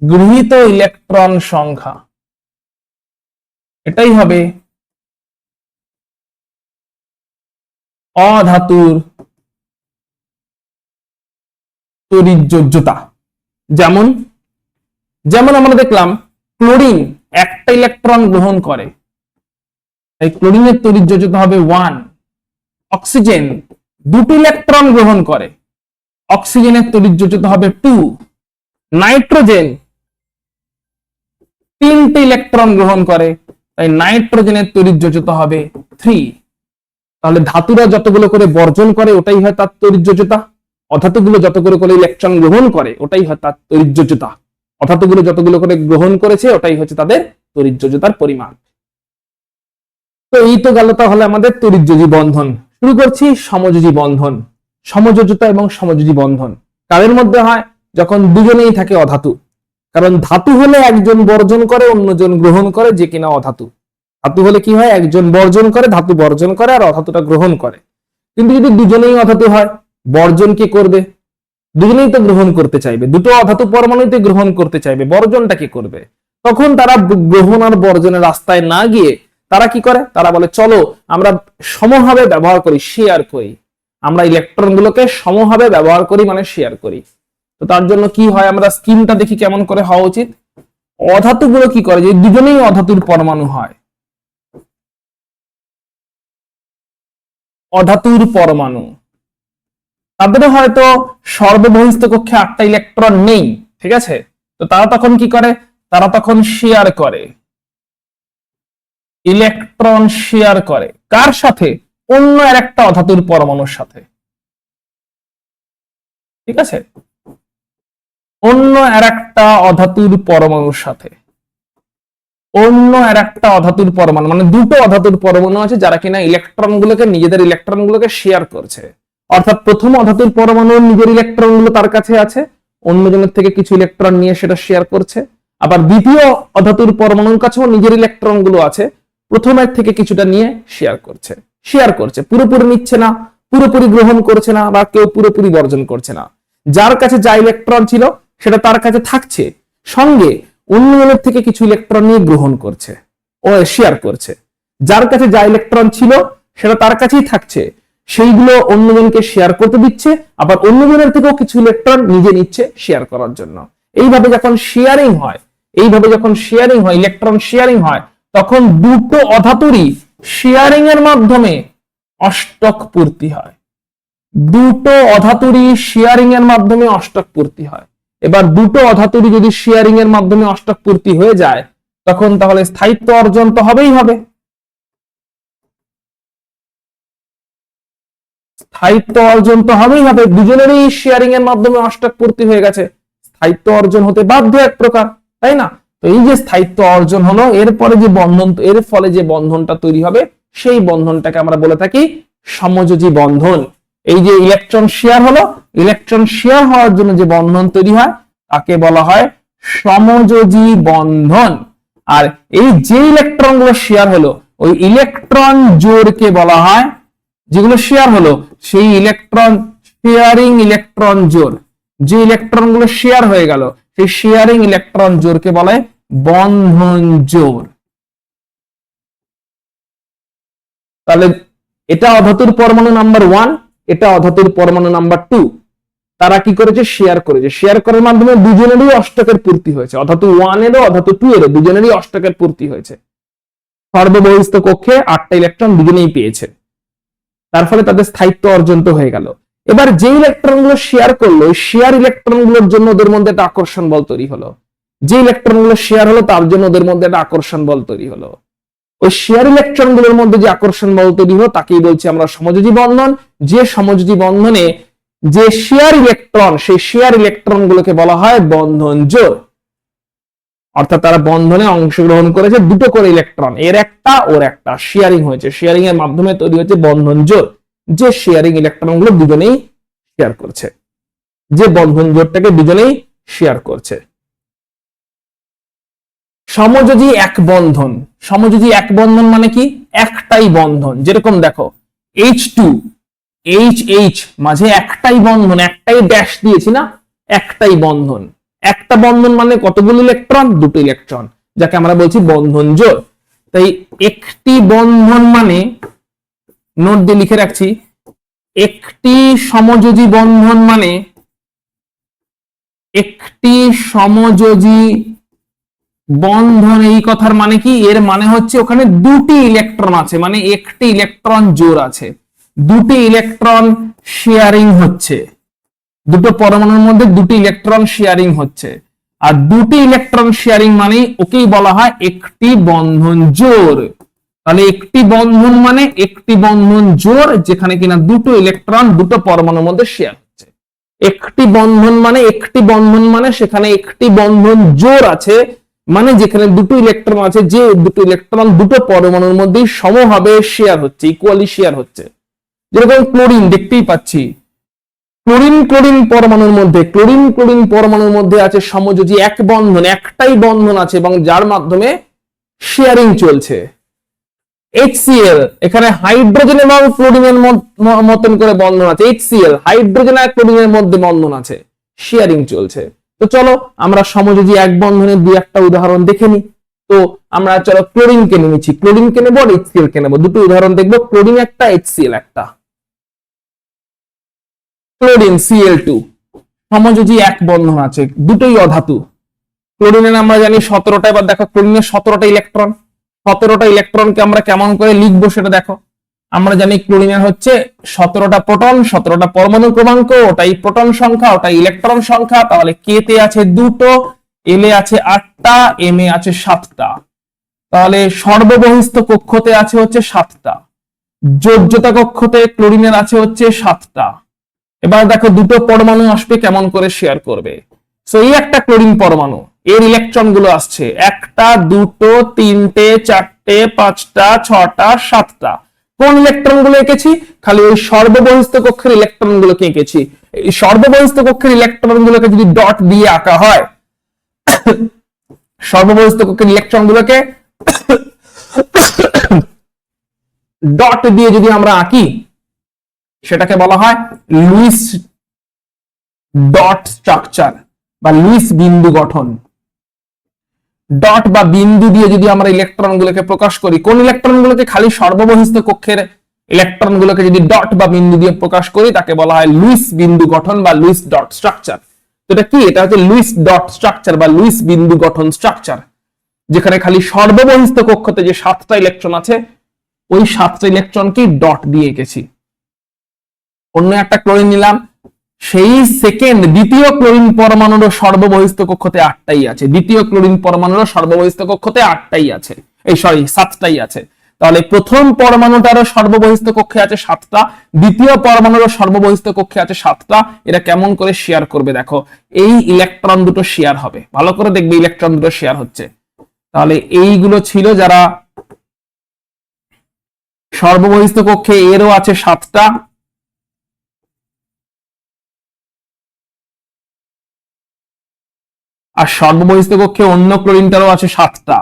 গৃহীত ইলেকট্রন সংখ্যা, এটাই হবে অধাতুর তড়িৎযোজ্যতা। যেমন যেমন আমরা দেখলাম ক্লোরিন একটা ইলেকট্রন গ্রহণ করে, তাই ক্লোরিনের তড়িৎযোজ্যতা হবে 1। অক্সিজেন দুটো ইলেকট্রন গ্রহণ করে, অক্সিজেনের তড়িৎযোজ্যতা হবে 2। নাইট্রোজেন তিনটে ইলেকট্রন গ্রহণ করে, তাই নাইট্রোজেনের তড়িৎযোজ্যতা হবে 3। তাহলে ধাতুরা যতগুলো করে বর্জন করে ওটাই হয় তার তড়িৎযোজ্যতা, অধাতুগুলো যতগুলো করে ইলেকট্রন গ্রহণ করে ওটাই হয় তার তড়িৎযোজ্যতা, অধাতুগুলো যতগুলো করে গ্রহণ করেছে ওটাই হচ্ছে তাদের তড়িৎযোজ্যতার পরিমাণ। তো এই তো গেল তাহলে আমাদের তড়িৎযোজী বন্ধন। শুরু করছি সমযোজী বন্ধন। সমযোজ্যতা এবং সমযোজী বন্ধন কাদের মধ্যে হয়? যখন দুজনেই থাকে অধাতু। কারণ ধাতু হলে একজন বর্জন করে অন্যজন গ্রহণ করে, যে কিনা অধাতু। ধাতু হলে কি হয়? একজন বর্জন করে, ধাতু বর্জন করে, আর অধাতুটা গ্রহণ করে। কিন্তু যদি দুজনেই অধাতু হয়, বর্জন কি করবে? দুজনেই তো গ্রহণ করতে চাইবে, দুটো অধাতু পরমাণুতে গ্রহণ করতে চাইবে, বর্জনটা কি করবে? তখন তারা গ্রহণ আর বর্জনের রাস্তায় না গিয়ে তারা কি করে? তারা বলে চলো আমরা সমভাবে ব্যবহার করি, শেয়ার করি, আমরা ইলেকট্রন গুলোকে সমভাবে ব্যবহার করি, মানে শেয়ার করি। তো তার জন্য কি হয়, আমরা স্কিমটা দেখি কেমন করে হওয়া উচিত। অধাতু গুলো কি করে? যে দুজনেই অধাতুর পরমাণু হয়, অধাতুর পরমাণু, তাদের হয়তো সর্ববহিস্থ কক্ষে 8টা ইলেকট্রন নেই, ঠিক আছে? তো তারা তখন কি করে? তারা তখন শেয়ার করে, ইলেকট্রন শেয়ার করে। কার সাথে? অন্য আরেকটা অধাতুর পরমাণুর সাথে, ঠিক আছে? অন্য আরেকটা অধাতুর পরমাণুর সাথে, অন্য আরেকটা অধাতুর পরমাণু, মানে দুটো অধাতুর পরমাণু আছে যারা কিনা ইলেকট্রন গুলোকে, নিজেদের ইলেকট্রন গুলোকে শেয়ার করছে। অর্থাৎ প্রথম অধাতুর পরমাণুর নিজের ইলেকট্রন গুলো তার কাছে আছে, অন্যজনের থেকে কিছু ইলেকট্রন নিয়ে সেটা শেয়ার করছে। আবার দ্বিতীয় অধাতুর পরমাণুর কাছেও নিজের ইলেকট্রন গুলো আছে, প্রথমের থেকে কিছুটা নিয়ে শেয়ার করছে। শেয়ার করছে, পুরোপুরি নিচ্ছে না, পুরোপুরি গ্রহণ করছে না, বা কেউ পুরোপুরি বর্জন করছে না। যার কাছে যা ইলেকট্রন ছিল সেটা তার কাছে থাকছে, সঙ্গে অন্যজনের থেকে কিছু ইলেকট্রন নিয়ে গ্রহণ করছে ও শেয়ার করছে। যার কাছে যা ইলেকট্রন ছিল সেটা তার কাছেই থাকছে, সেইগুলো অন্যজনকে শেয়ার করতে দিচ্ছে, আবার অন্যজনের থেকেও কিছু ইলেকট্রন নিজে নিচ্ছে শেয়ার করার জন্য। এইভাবে যখন শেয়ারিং হয়, ইলেকট্রন শেয়ারিং হয়, তখন দুটো অধাতুরই শেয়ারিং এর মাধ্যমে অষ্টক পূর্তি হয়। দুটো অধাতুরই শেয়ারিং এর মাধ্যমে অষ্টক পূর্তি হয়। এবার দুটো অধাতুরই যদি শেয়ারিং এর মাধ্যমে অষ্টক পূর্তি হয়ে যায়, তখন তাহলে স্থায়িত্ব অর্জন তো হবেই হবে। স্থায়িত্ব অর্জন তো হবেই হবে, দুজনেরই শেয়ারিং এর মাধ্যমে অষ্টক পূর্তি হয়ে গেছে, স্থায়িত্ব অর্জন হতে বাধ্য এক প্রকার, তাই না? তো এই যে স্থায়িত্ব অর্জন হলো, এরপরে যে বন্ধন, এর ফলে যে বন্ধনটা তৈরি হবে, সেই বন্ধনটাকে আমরা বলে থাকি সমযোজী বন্ধন। এই যে ইলেকট্রন শেয়ার হলো, ইলেকট্রন শেয়ার হওয়ার জন্য যে বন্ধন তৈরি হয় তাকে বলা হয় সমযোজী বন্ধন। আর এই যে ইলেকট্রন গুলো শেয়ার হলো, ওই ইলেকট্রন জোড়কে বলা হয়, যেগুলো শেয়ার হলো সেই ইলেকট্রন শেয়ারিং ইলেকট্রন জোড়। যে ইলেকট্রন গুলো শেয়ার হয়ে গেল সেই শেয়ারিং ইলেকট্রন জোড়কে বলা হয় বন্ধন জোড়। তাহলে এটা অধাতুর পরমাণু নাম্বার 1, এটা অধাতুর পরমাণু নাম্বার 2। তারা কি করেছে? শেয়ার করেছে। শেয়ার করার মাধ্যমে দুজনেরই অষ্টকের পূর্তি হয়েছে, অধাতু 1 এরও অধাতু 2 এরও দুজনেরই অষ্টকের পূর্তি হয়েছে। সর্ববহিস্থ কক্ষে 8টা ইলেকট্রন দুজনেই পেয়েছে, তার ফলে তাদের স্থায়িত্ব অর্জন তো হয়ে গেল। এবার যে ইলেকট্রন গুলো শেয়ার করলো, শেয়ার ইলেকট্রন গুলোর জন্য ওদের মধ্যে একটা আকর্ষণ বল তৈরি হলো। যে ইলেকট্রন গুলো শেয়ার হলো তার জন্য ওদের মধ্যে একটা আকর্ষণ বল তৈরি হলো। ওই শেয়ার ইলেকট্রন গুলোর মধ্যে যে আকর্ষণ বল তৈরি হলো তাকেই বলছি আমরা সমযোজী বন্ধন। যে সমযোজী বন্ধনে যে শেয়ার ইলেকট্রন, সেই শেয়ার ইলেকট্রন গুলোকে বলা হয় বন্ধন জোড়। অর্থাৎ তারা বন্ধনে অংশগ্রহণ করেছে, দুটো করে ইলেকট্রন, এর একটা ওর একটা শেয়ারিং হয়েছে, শেয়ারিং এর মাধ্যমে তৈরি হয়েছে বন্ধন জোড়। যে শেয়ারিং ইলেকট্রন গুলো দুজনেই শেয়ার করছে, যে বন্ধন জোড়টাকে দুজনেই শেয়ার করছে। সমযোজী এক বন্ধন, সমযোজী এক বন্ধন মানে কি, একটাই বন্ধন, যেরকম দেখো H2 HH মাঝে একটাই বন্ধন, একটাই ড্যাশ দিয়েছি না, একটাই বন্ধন। একটা বন্ধন মানে কতগুলো ইলেকট্রন, দুটো ইলেকট্রন, যাকে আমরা বলছি বন্ধন জোড়। তাই একটি বন্ধন মানে, নোট দিয়ে লিখে রাখছি, একটি সমযোজী বন্ধন মানে, একটি সমযোজী বন্ধন, এই কথার মানে কি, এর মানে হচ্ছে ওখানে দুটি ইলেকট্রন আছে, মানে একটি ইলেকট্রন জোড় আছে, দুটি ইলেকট্রন শেয়ারিং হচ্ছে, দুটো পরমাণুর মধ্যে দুটি ইলেকট্রন শেয়ারিং হচ্ছে। আর দুটি ইলেকট্রন শেয়ারিং মানে ওকেই বলা হয় একটি বন্ধন জোড়। তাহলে একটি বন্ধন মানে একটি বন্ধন জোড় যেখানে কিনা দুটো ইলেকট্রন দুটো পরমাণুর মধ্যে শেয়ার হচ্ছে। একটি বন্ধন মানে, একটি বন্ধন মানে সেখানে একটি বন্ধন জোড় আছে, মানে যেখানে দুটো ইলেকট্রন আছে, যে দুটো ইলেকট্রন দুটো পরমাণুর মধ্যে সমভাবে শেয়ার হচ্ছে, ইকুয়ালি শেয়ার হচ্ছে। যেরকম ক্লোরিন দেখতেই পাচ্ছি, ক্লোরিন ক্লোরিন পরমাণুর মধ্যে, ক্লোরিন ক্লোরিন পরমাণুর মধ্যে আছে সমযোজী এক বন্ধন, একটাই বন্ধন আছে এবং যার মাধ্যমে শেয়ারিং চলছে। HCl, এখানে হাইড্রোজেন এবং ক্লোরিনের মতন করে বন্ধন আছে, HCl হাইড্রোজেন আর ক্লোরিনের মধ্যে বন্ধন আছে, শেয়ারিং চলছে। তো চলো আমরা সমযোজী এক বন্ধনের দুই একটা উদাহরণ দেখে নিই। তো আমরা চলো ক্লোরিন কে নিচ্ছি, ক্লোরিন কে নেবো আর HCl কে নেবো, দুটো উদাহরণ দেখবো, ক্লোরিন একটা HCl একটা। ক্লোরিন Cl2 সমযোজী এক বন্ধন আছে, দুটোই অধাতু। ক্লোরিনের আমরা জানি 17টা, এবার দেখো ক্লোরিনের 17টা ইলেকট্রন, 17টা ইলেকট্রনকে আমরা কেমন করে লিখবো সেটা দেখো। আমরা জানি ক্লোরিনের হচ্ছে 17টা প্রোটন, 17টা পরমাণু ক্রমাঙ্ক, ওটাই প্রোটন সংখ্যা, ওটাই ইলেকট্রন সংখ্যা। তাহলে কে তে আছে দুটো, এল এ আছে 8টা, এম এ আছে 7টা। তাহলে সর্ববহিস্থ কক্ষতে আছে হচ্ছে 7টা, যোজ্যতা কক্ষতে ক্লোরিনের আছে হচ্ছে 7টা। এবার দেখো দুটো পরমাণু আসবে, কেমন করে শেয়ার করবে। সো এই একটা ক্লোরিন পরমাণু, এর ইলেকট্রন গুলো আসছে একটা, দুটো, তিনটে, চারটে, 5টা, 6টা, 7টা। কোন ইলেকট্রন গুলো এঁকেছি, খালি ওই সর্ববহিস্থ কক্ষের ইলেকট্রন গুলোকে এঁকেছি। এই সর্ববহিস্থ কক্ষের ইলেকট্রন গুলোকে যদি ডট দিয়ে আঁকা হয়, সর্ববহিস্থ কক্ষের ইলেকট্রন গুলোকে ডট দিয়ে যদি আমরা আঁকি, সেটাকে বলা হয় লুইস ডট স্ট্রাকচার বা লুইস বিন্দু গঠন। ডট বা বিন্দু দিয়ে যদি আমরা ইলেকট্রন গুলোকে প্রকাশ করি, কোন ইলেকট্রন গুলোকে, খালি সর্ববহিস্থ কক্ষের ইলেকট্রন গুলোকে যদি ডট বা বিন্দু দিয়ে প্রকাশ করি, তাকে বলা হয় লুইস বিন্দু গঠন বা লুইস ডট স্ট্রাকচার। তো এটা কি, এটা হচ্ছে লুইস ডট স্ট্রাকচার বা লুইস বিন্দু গঠন স্ট্রাকচার, যেখানে খালি সর্ববহিস্থ কক্ষতে যে 7টা ইলেকট্রন আছে, ওই 7টা ইলেকট্রনকে ডট দিয়ে এঁকেছি। অন্য একটা ক্লোরিন নিলাম, সেই সেকেন্ড দ্বিতীয় ক্লোরিন পরমাণুর সর্ববহিস্থ কক্ষতে 8টাই আছে, দ্বিতীয় ক্লোরিন পরমাণুর সর্ববহিস্থ কক্ষতে 8টাই আছে, এই সরি 7টাই আছে। তাহলে প্রথম পরমাণুটারও সর্ববহিস্থ কক্ষে আছে 7টা, দ্বিতীয় পরমাণুর সর্ববহিস্থ কক্ষে আছে 7টা। এরা কেমন করে শেয়ার করবে দেখো, এই ইলেকট্রন দুটো শেয়ার হবে, ভালো করে দেখবে ইলেকট্রন দুটো শেয়ার হচ্ছে। তাহলে এইগুলো ছিল যারা সর্ববহিস্থ কক্ষে, এরও আছে 7টা, আর সর্ববহিস্থ কক্ষে অন্য ক্লোরিনটারও আছে 7টা।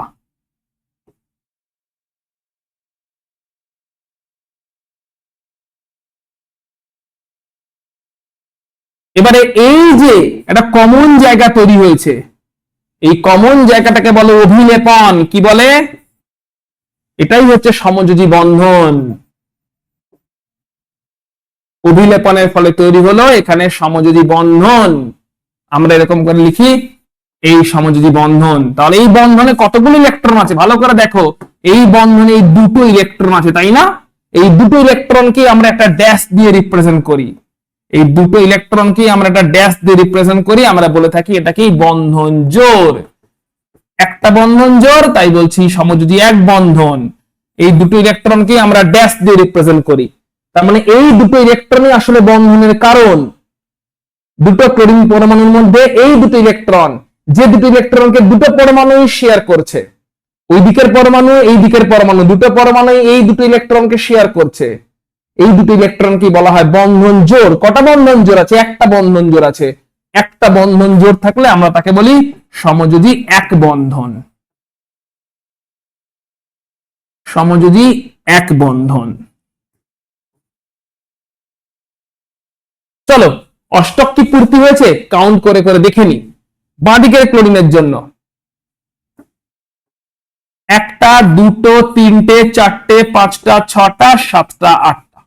এবারে এই যে একটা কমন জায়গা তৈরি হয়েছে, এই কমন জায়গাটাকে বলে অভিলেপন। কি বলে, এটাই হচ্ছে সমযোজী বন্ধন। অভিলেপনের ফলে তৈরি হলো এখানে সমযোজী বন্ধন। আমরা এরকম করে লিখি, এই সমযোজী বন্ধন। তাহলে এই বন্ধনে কতগুলো ইলেকট্রন আছে ভালো করে দেখো, এই বন্ধনে এই দুটো ইলেকট্রন আছে, তাই না? এই দুটো ইলেকট্রনকে আমরা একটা ড্যাশ দিয়ে রিপ্রেজেন্ট করি, এই দুটো ইলেকট্রনকে আমরা একটা ড্যাশ দিয়ে রিপ্রেজেন্ট করি, আমরা বলে থাকি এটাকেই বন্ধন জোড়। একটা বন্ধন জোড়, তাই বলছি সমযোজী এক বন্ধন। এই দুটো ইলেকট্রনকে আমরা ড্যাশ দিয়ে রিপ্রেজেন্ট করি, তার মানে এই দুটো ইলেকট্রনই আসলে বন্ধনের কারণ। দুটো ক্লোরিন পরমাণুর মধ্যে এই দুটো ইলেকট্রন, যে দুটো ইলেকট্রনকে দুটো পরমাণু শেয়ার করছে, ওই দিকের পরমাণু এই দিকের পরমাণু, দুটো পরমাণু এই দুটো ইলেকট্রনকে শেয়ার করছে, এই দুটো ইলেকট্রনকে বলা হয় বন্ধন জোড়। কটা বন্ধন জোড় আছে? একটা বন্ধন জোড় আছে। একটা বন্ধন জোড় থাকলে আমরা তাকে বলি সমযোজী এক বন্ধন। সমযোজী এক বন্ধন। চলো অষ্টক কি পূর্তি হয়েছে কাউন্ট করে করে দেখে নি। বাঁদিকের ক্লোরিনের জন্য একটা, দুটো, তিনটে, চারটে, পাঁচটা, ছটা, সাতটা, আটটা।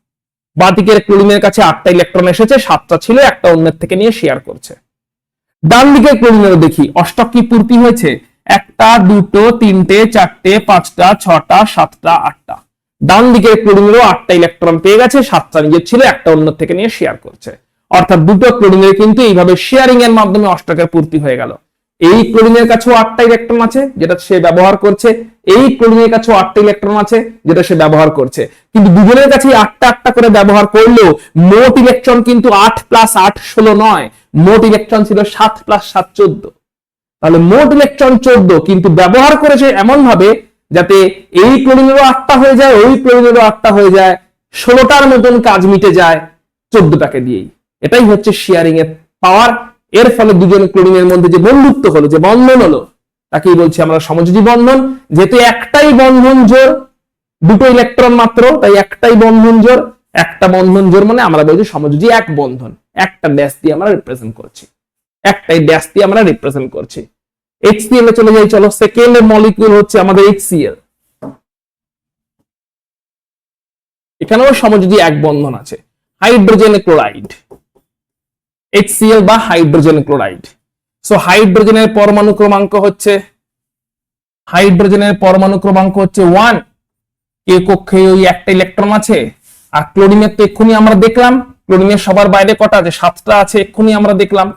বাঁদিকের ক্লোরিনের কাছে 8টা ইলেকট্রন এসেছে, 7টা ছিল, একটা অন্যের থেকে নিয়ে শেয়ার করছে। ডান দিকের ক্লোরিনেরও দেখি অষ্টক কি পূর্তি হয়েছে, একটা, দুটো, তিনটে, চারটে, পাঁচটা, ছটা, সাতটা, আটটা। ডান দিকের ক্লোরিনেরও 8টা ইলেকট্রন পেয়ে গেছে, 7টা নিজের ছিল, একটা অন্যের থেকে নিয়ে শেয়ার করছে। অর্থাৎ দুটো ক্লোরিনের কিন্তু এইভাবে শেয়ারিং এর মাধ্যমে অষ্টকের পূর্তি হয়ে গেল। এই ক্লোরিনের কাছেও 8টা ইলেকট্রন আছে যেটা সে ব্যবহার করছে, এই ক্লোরিনের কাছেও 8টা ইলেকট্রন আছে যেটা সে ব্যবহার করছে, কিন্তু দুজনের কাছে 8টা করে ব্যবহার করলেও মোট ইলেকট্রন কিন্তু 8 + 8 16 নয়, মোট ইলেকট্রন ছিল 7 + 7 14। তাহলে মোট ইলেকট্রন 14, কিন্তু ব্যবহার করেছে এমন ভাবে যাতে এই ক্লোরিনেরও 8টা হয়ে যায়, ওই ক্লোরিনেরও 8টা হয়ে যায়, 16টার মতন কাজ মিটে যায় 14টাকে দিয়েই। এটাই হচ্ছে শেয়ারিং এর পাওয়ার। এর ফলে দুজন ক্লোরিনের মধ্যে যে বন্ধুত্ব হলো, যে বন্ধন হলো, তাকেই বলছি আমরা সমযোজী বন্ধন। যেহেতু একটাই বন্ধন জোড়, দুটো ইলেকট্রন মাত্র, তাই একটাই বন্ধন জোড়। একটা বন্ধন জোড় মানে আমরা বলছি সমযোজী এক বন্ধন। একটা ড্যাশ দিয়ে আমরা রিপ্রেজেন্ট করছি, একটাই ড্যাশ দিয়ে আমরা রিপ্রেজেন্ট করছি। HCl এ চলে যাই, চলো। সেকেন্ড মলিকিউল হচ্ছে আমাদের HCl। এখানেও সমযোজী এক বন্ধন আছে, হাইড্রোজেন ক্লোরাইড। HCl বা হাইড্রোজেন ক্লোরাইড। সো হাইড্রোজেনের পরমাণু ক্রমাঙ্ক হচ্ছে 1। কে কক্ষে ওই একটা ইলেকট্রন আছে। আর ক্লোরিনের তো এক্ষুনি আমরা দেখলাম, ক্লোরিনের সবার বাইরে কটা আছে, 7টা আছে, এক্ষুনি আমরা দেখলাম।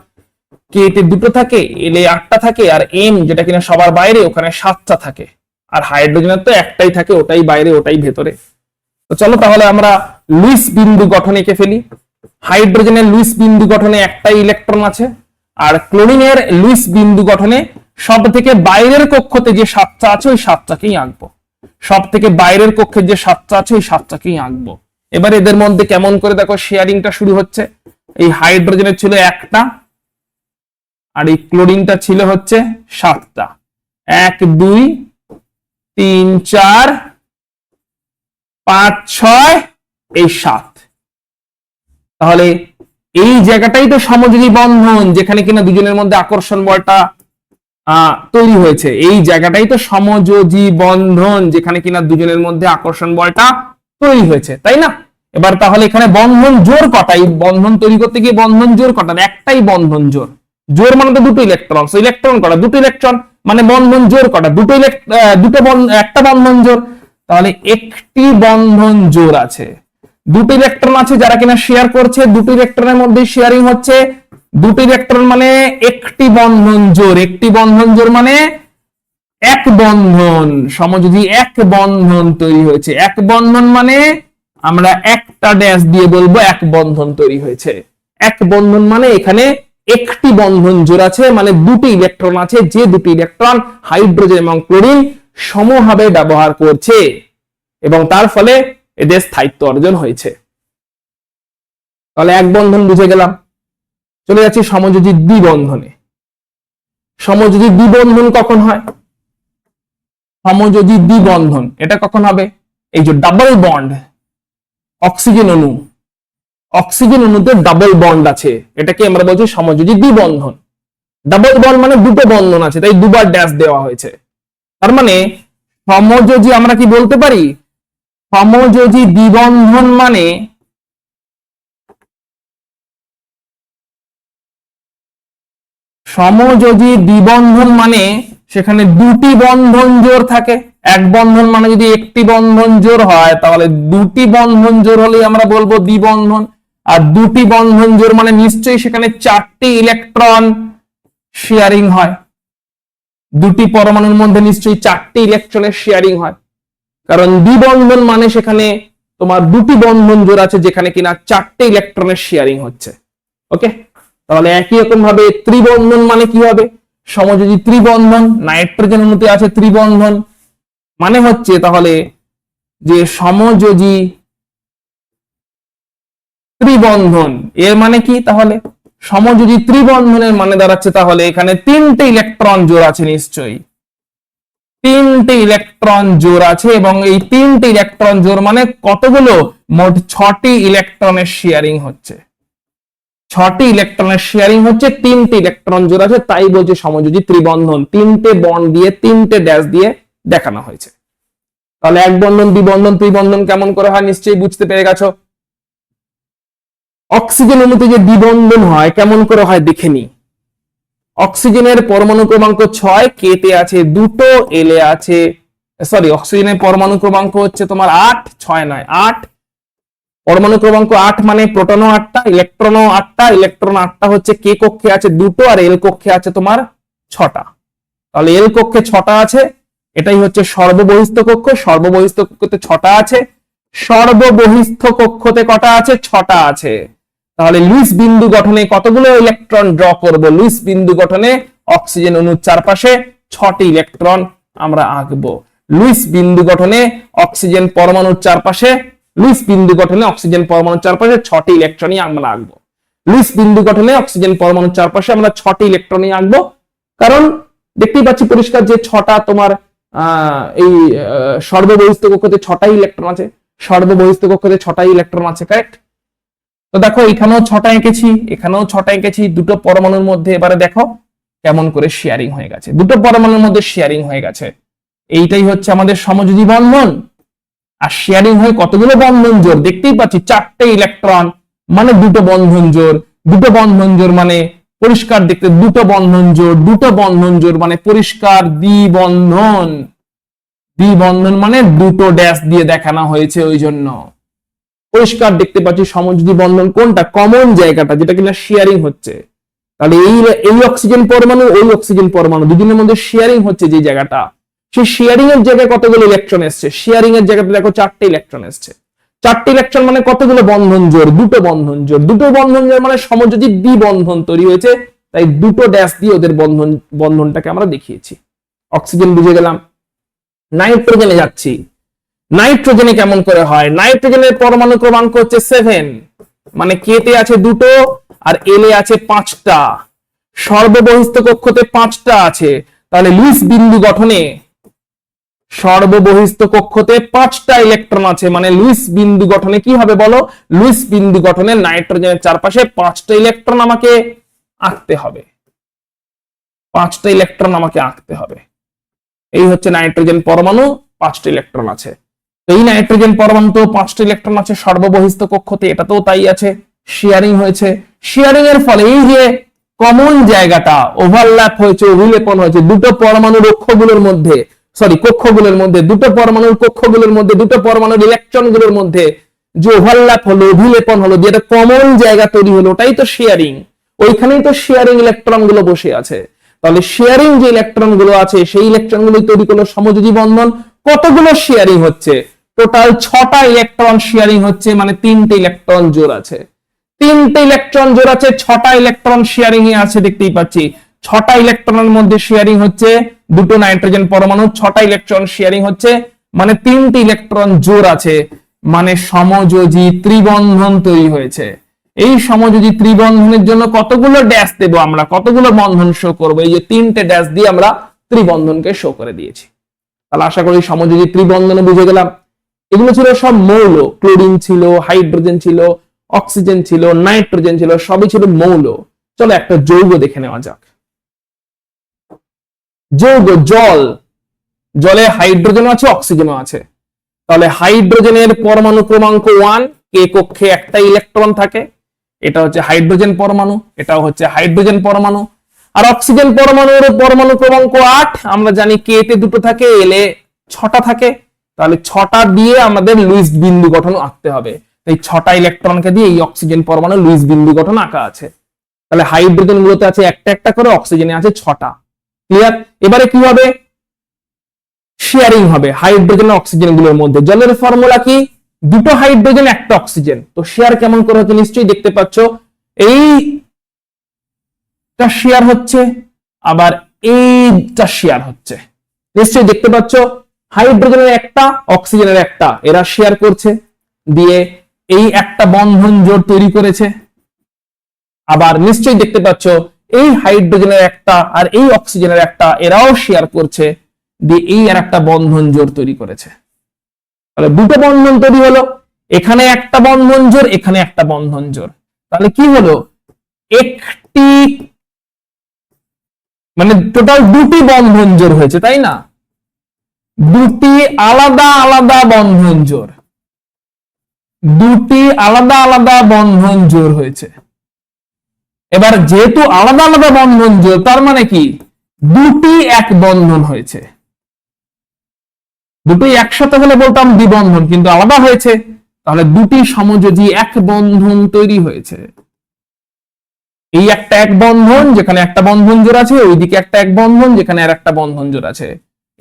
কে তে 2টো থাকে, এল এ 8টা থাকে, আর এম যেটা কিনা সবার বাইরে ওখানে 7টা থাকে। আর হাইড্রোজেনের তো একটাই থাকে, ওটাই বাইরে ওটাই ভেতরে। তো চলো তাহলে আমরা লুইস বিন্দু গঠন এঁকে ফেলি। হাইড্রোজেনের লুইস বিন্দু গঠনে একটাই ইলেকট্রন আছে, আর ক্লোরিনের লুইস বিন্দু গঠনে সব থেকে বাইরের কক্ষতে যে 7টা আছে ওই 7টাকেই আঁকবো। সব থেকে বাইরের কক্ষের যে 7টা আছে ওই 7টাকেই আঁকবো। এবার এদের মধ্যে কেমন করে দেখো শেয়ারিংটা শুরু হচ্ছে। এই হাইড্রোজেনের ছিল একটা, আর এই ক্লোরিনটা ছিল হচ্ছে 7টা। 1 2 3 4 5 6 এই 7। তাহলে এই জায়গাটাই তো সমযোজী বন্ধন, যেখানে কিনা দুজনের মধ্যে আকর্ষণ বলটা তৈরি হয়েছে। এই জায়গাটাই তো সমযোজী বন্ধন, যেখানে কিনা দুজনের মধ্যে আকর্ষণ বলটা তৈরি হয়েছে, তাই না? এবার তাহলে এখানে বন্ধন জোর কটা? এই বন্ধন তৈরি করতে গিয়ে বন্ধন জোর কটা? একটাই বন্ধন জোর। জোর মানে তো দুটো ইলেকট্রন, ইলেকট্রন কটা? দুটো ইলেকট্রন, মানে বন্ধন জোর কটা? একটা বন্ধন জোর। তাহলে একটি বন্ধন জোর আছে, দুটো ইলেকট্রন আছে যারা কিনা শেয়ার করছে, দুটো ইলেকট্রনের মধ্যে শেয়ারিং হচ্ছে। দুটো ইলেকট্রন মানে একটি বন্ধন জোর, একটি বন্ধন জোর মানে এক বন্ধন। সমযোজী এক বন্ধন তৈরি হয়েছে। এক বন্ধন মানে আমরা একটা ড্যাশ দিয়ে বলবো এক বন্ধন তৈরি হয়েছে। এক বন্ধন মানে এখানে একটি বন্ধন জোর আছে, মানে দুটি ইলেকট্রন আছে, যে দুটি ইলেকট্রন হাইড্রোজেন এবং ক্লোরিন সমভাবে ব্যবহার করছে, এবং তার ফলে এদের স্থায়িত্ব অর্জন হয়েছে। তাহলে এক বন্ধন বুঝে গেলাম। চলে যাচ্ছি সমযোজী দ্বিবন্ধনে। সমযোজী দ্বিবন্ধন কখন হয়? সমযোজী দ্বিবন্ধন এটা কখন হবে? এই যে ডাবল বন্ড, অক্সিজেন অণু, অক্সিজেন অণুতে ডাবল বন্ড আছে, এটাকে আমরা বলছি সমযোজী দ্বিবন্ধন। ডাবল বন্ড মানে দুটো বন্ধন আছে, তাই দুবার ড্যাশ দেওয়া হয়েছে। তার মানে সমযোজী আমরা কি বলতে পারি? সমযোজী দ্বিবন্ধন মানে সমযোজী দ্বিবন্ধন মানে সেখানে দুটি বন্ধন জোড় থাকে। এক বন্ধন মানে যদি একটি বন্ধন জোড় হয়, তাহলে দুটি বন্ধন জোড় হলেই আমরা বলবো দ্বিবন্ধন। আর দুটি বন্ধন জোড় মানে নিশ্চয়ই সেখানে 4টি ইলেকট্রন শেয়ারিং হয়। দুটি পরমাণুর মধ্যে নিশ্চয়ই 4টি ইলেকট্রনের শেয়ারিং হয়, কারণ দ্বিবন্ধন মানে সেখানে তোমার দুটি বন্ধন জোড় আছে যেখানে কিনা 4টি ইলেকট্রনের শেয়ারিং হচ্ছে। ওকে, তাহলে একই রকম ভাবে ত্রিবন্ধন মানে কি হবে? সমযোজী ত্রিবন্ধন, নাইট্রোজেন অণুতে আছে ত্রিবন্ধন, মানে হচ্ছে তাহলে যে সমযোজী ত্রিবন্ধন, এর মানে কি? তাহলে সমযোজী ত্রিবন্ধনের মানে দাঁড়াচ্ছে তাহলে এখানে 3টে ইলেকট্রন জোড় আছে, নিশ্চয়ই 3টে ইলেকট্রন জোড় আছে, এবং এই 3টে ইলেকট্রন জোড় মানে কতগুলো, মোট 6টি ইলেকট্রনের শেয়ারিং হচ্ছে, 6টি ইলেকট্রনের শেয়ারিং হচ্ছে, 3টে ইলেকট্রন জোড় আছে, তাই বলছে সমযোজী ত্রিবন্ধন। 3টে বন্ড দিয়ে 3টে ড্যাশ দিয়ে দেখানো হয়েছে। তাহলে এক বন্ধন, দ্বিবন্ধন, ত্রিবন্ধন কেমন করে হয় নিশ্চয়ই বুঝতে পেরে গেছো। অক্সিজেন অণুতে যে দ্বিবন্ধন হয় কেমন করে হয় দেখে নি। অক্সিজেনের পরমাণু ক্রমাঙ্ক 6, কে তে আছে 2, এল এ আছে, সরি অক্সিজেনের পরমাণু ক্রমাঙ্ক হচ্ছে তোমার 8, 6 নয় 8, পরমাণু ক্রমাঙ্ক 8 মানে প্রোটনও 8টা, ইলেকট্রনও 8টা, ইলেকট্রন 8টা হচ্ছে, কে কক্ষে আছে 2 আর এল কক্ষে আছে তোমার 6টা। তাহলে এল কক্ষে 6টা আছে, এটাই হচ্ছে সর্ববহিস্থ কক্ষ, সর্ববহিস্থ কক্ষতে 6টা আছে, সর্ববহিস্থ কক্ষতে কটা আছে, 6টা আছে। তাহলে লুইস বিন্দু গঠনে কতগুলো ইলেকট্রন ড্র করব, লুইস বিন্দু গঠনে অক্সিজেন অণুর চারপাশে 6টি ইলেকট্রন আমরা আঁকবো। লুইস বিন্দু গঠনে অক্সিজেন পরমাণুর চারপাশে, লুইস বিন্দু গঠনে অক্সিজেন পরমাণুর চারপাশে 6টি ইলেকট্রনই আমরা আঁকবো। লুইস বিন্দু গঠনে অক্সিজেন পরমাণুর চারপাশে আমরা 6টি ইলেকট্রনই আঁকবো, কারণ দেখতেই পাচ্ছি পরিষ্কার যে 6টা তোমার এই সর্ববহিস্থ কক্ষতে 6টাই ইলেকট্রন আছে, সর্ববহিস্থ কক্ষতে 6টাই ইলেকট্রন আছে, কারেক্ট। তো দেখো এখানেও 6টা এঁকেছি, এখানেও 6টা এঁকেছি, দুটো পরমাণুর মধ্যে এবারে দেখো কেমন করে শেয়ারিং হয়ে গেছে, দুটো পরমাণুর মধ্যে শেয়ারিং হয়ে গেছে। এইটাই হচ্ছে আমাদের সমযোজী বন্ধন। আর শেয়ারিং হয় কতগুলো বন্ধন জোড়, দেখতেই পাচ্ছি 4টে ইলেকট্রন মানে দুটো বন্ধন জোড়, দুটো বন্ধন জোড় মানে পরিষ্কার দেখতে দুটো বন্ধন জোড়, দুটো বন্ধন জোড় মানে পরিষ্কার দ্বিবন্ধন, দ্বিবন্ধন মানে দুটো ড্যাশ দিয়ে দেখানো হয়েছে, ওই জন্য পরিষ্কার দেখতে পাচ্ছি সমযোজী বন্ধন কোনটা, কমন জায়গাটা যেটা কিনা শেয়ারিং হচ্ছে। তাহলে এই অক্সিজেন পরমাণু ওই অক্সিজেন পরমাণু দুজনের মধ্যে শেয়ারিং হচ্ছে যে জায়গাটা, সেই শেয়ারিং এর জায়গায় কতগুলো ইলেকট্রন এসছে, শেয়ারিং এর জায়গাতে দেখো 4টে ইলেকট্রন এসছে, 4টে ইলেকট্রন মানে কতগুলো বন্ধন জোড়, দুটো বন্ধন জোড়, দুটো বন্ধন জোড় মানে সমযোজী দ্বিবন্ধন তৈরি হয়েছে, তাই দুটো ড্যাশ দিয়ে ওদের বন্ধনটাকে আমরা দেখিয়েছি। অক্সিজেন বুঝে গেলাম। নাইট্রোজেনে যাচ্ছি, নাইট্রোজেনে কেমন করে হয়, নাইট্রোজেনের পরমাণু ক্রমাঙ্ক হচ্ছে 7, মানে কে তে আছে 2 আর এল এ আছে 5টা, সর্ববহিস্থ কক্ষতে 5টা আছে। তাহলে লুইস বিন্দু গঠনে সর্ববহিস্থ কক্ষতে 5টা ইলেকট্রন আছে, মানে লুইস বিন্দু গঠনে কি হবে বলো, লুইস বিন্দু গঠনে নাইট্রোজেনের চারপাশে 5টা ইলেকট্রন আমাকে আঁকতে হবে, 5টা ইলেকট্রন আমাকে আঁকতে হবে। এই হচ্ছে নাইট্রোজেন পরমাণু, 5টা ইলেকট্রন আছে। এই নাইট্রোজেন পরমাণু তো 5টা ইলেকট্রন আছে সর্ববহিস্থ কক্ষতে, এটাতেও তাই আছে, শেয়ারিং হয়েছে। শেয়ারিং এর ফলে এই যে কমন জায়গাটা ওভারল্যাপ হয়েছে, অভিলেপন হয়েছে দুটো পরমাণুর কক্ষগুলোর মধ্যে, সরি কক্ষগুলোর মধ্যে, দুটো পরমাণুর কক্ষগুলোর মধ্যে, দুটো পরমাণুর ইলেকট্রনগুলোর মধ্যে যে ওভারল্যাপ হলো, অভিলেপন হলো, যেটা কমন জায়গা তৈরি হলো, ওটাই তো শেয়ারিং। ওইখানেই তো শেয়ারিং ইলেকট্রন গুলো বসে আছে। তাহলে শেয়ারিং যে ইলেকট্রন গুলো আছে সেই ইলেকট্রন গুলো তৈরি করলো সমযোজী বন্ধন। কতগুলো শেয়ারিং হচ্ছে, টোটাল 6টা ইলেকট্রন শেয়ারিং হচ্ছে, মানে 3টে ইলেকট্রন জোড় আছে, 3টে ইলেকট্রন জোড় আছে, 6টা ইলেকট্রন শেয়ারিং এ আছে, দেখতেই পাচ্ছি 6টা ইলেকট্রনের মধ্যে শেয়ারিং হচ্ছে, দুটো নাইট্রোজেন পরমাণু 6টা ইলেকট্রন শেয়ারিং হচ্ছে, মানে 3টে ইলেকট্রন জোড় আছে, মানে সমযোজী ত্রিবন্ধন তৈরি হয়েছে। এই সমযোজী ত্রিবন্ধনের জন্য কতগুলো ড্যাশ দেবো আমরা, কতগুলো বন্ধন শো করবো, এই যে 3টে ড্যাশ দিয়ে আমরা ত্রিবন্ধনকে শো করে দিয়েছি। তাহলে আশা করি সমযোজী ত্রিবন্ধনে বুঝে গেলাম। এগুলো ছিল সব মৌল, ক্লোরিন ছিল, হাইড্রোজেন ছিল, অক্সিজেন ছিল, নাইট্রোজেন ছিল, সবই ছিল মৌল। চলো একটা যৌগ দেখে নেওয়া যাক। যৌগ জল, জলে হাইড্রোজেনও আছে অক্সিজেনও আছে। তাহলে হাইড্রোজেনের পরমাণু ক্রমাঙ্ক 1, কে কক্ষে একটা ইলেকট্রন থাকে, এটা হচ্ছে হাইড্রোজেন পরমাণু, এটাও হচ্ছে হাইড্রোজেন পরমাণু। আর অক্সিজেন পরমাণুর পরমাণু ক্রমাঙ্ক 8, আমরা জানি কে তে 2 থাকে, এল এ 6টা থাকে। তাহলে 6টা দিয়ে আমাদের লুইস বিন্দু গঠন আঁকতে হবে, এই 6টা ইলেকট্রনকে দিয়ে এই অক্সিজেন পরমাণু লুইস বিন্দু গঠন আঁকা আছে। তাহলে হাইড্রোজেন গুলোতে আছে একটা একটা করে, অক্সিজেনে আছে 6টা। ক্লিয়ার? এবারে কি হবে, শেয়ারিং হবে হাইড্রোজেন অক্সিজেন গুলোর মধ্যে। জলের ফর্মুলা কি, দুটো হাইড্রোজেন একটা অক্সিজেন। তো শেয়ার কেমন করে হচ্ছে নিশ্চয়ই দেখতে পাচ্ছ, এইটা শেয়ার হচ্ছে, আবার এইটা শেয়ার হচ্ছে, নিশ্চয়ই দেখতে পাচ্ছ। হাইড্রোজেনের একটা, অক্সিজেনের একটা, এরা শেয়ার করছে, দিয়ে এই একটা বন্ধন জোড় তৈরি করেছে। আবার নিশ্চয়ই দেখতে পাচ্ছ এই হাইড্রোজেনের একটা আর এই অক্সিজেনের একটা এরাও শেয়ার করছে, দিয়ে এই আর একটা বন্ধন জোড় তৈরি করেছে। তাহলে দুটো বন্ধন তৈরি হলো, এখানে একটা বন্ধন জোড়, এখানে একটা বন্ধন জোড়। তাহলে কি হলো, একটি মানে টোটাল দুটি বন্ধন জোড় হয়েছে, তাই না? দুটি আলাদা আলাদা বন্ধন জোড়, দুটি আলাদা আলাদা বন্ধন জোড় হয়েছে। এবার যেহেতু আলাদা আলাদা বন্ধন জোড়, তার মানে কি দুটি এক বন্ধন হয়েছে। দুটি একসাথে হলে বলতাম দ্বিবন্ধন, কিন্তু আলাদা হয়েছে, তাহলে দুটি সমযোজী এক বন্ধন তৈরি হয়েছে। এই একটা এক বন্ধন, যেখানে একটা বন্ধন জোড় আছে, ওইদিকে একটা এক বন্ধন, যেখানে আর একটা বন্ধন জোড় আছে।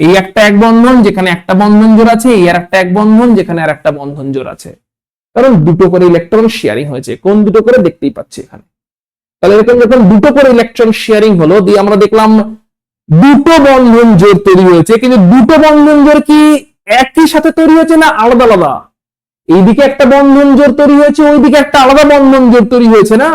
এই একটা এক বন্ধন, যেখানে একটা বন্ধন জোড় আছে, এই আর একটা এক বন্ধন, যেখানে আর একটা বন্ধন জোড় আছে। কারণ দুটো করে ইলেকট্রন শেয়ারিং হয়েছে। কোন দুটো করে দেখতেই পাচ্ছি এখানে। তাহলে এরকম যখন দুটো করে ইলেকট্রন শেয়ারিং হলো, দিয়ে আমরা দেখলাম দুটো বন্ধন জোড় তৈরি হয়েছে, কিন্তু দুটো বন্ধন জোড় কি একই সাথে তৈরি হয়েছে না আলাদা আলাদা? এইদিকে একটা বন্ধন জোড় তৈরি হয়েছে, ওইদিকে একটা আলাদা বন্ধন জোড় তৈরি হয়েছে না?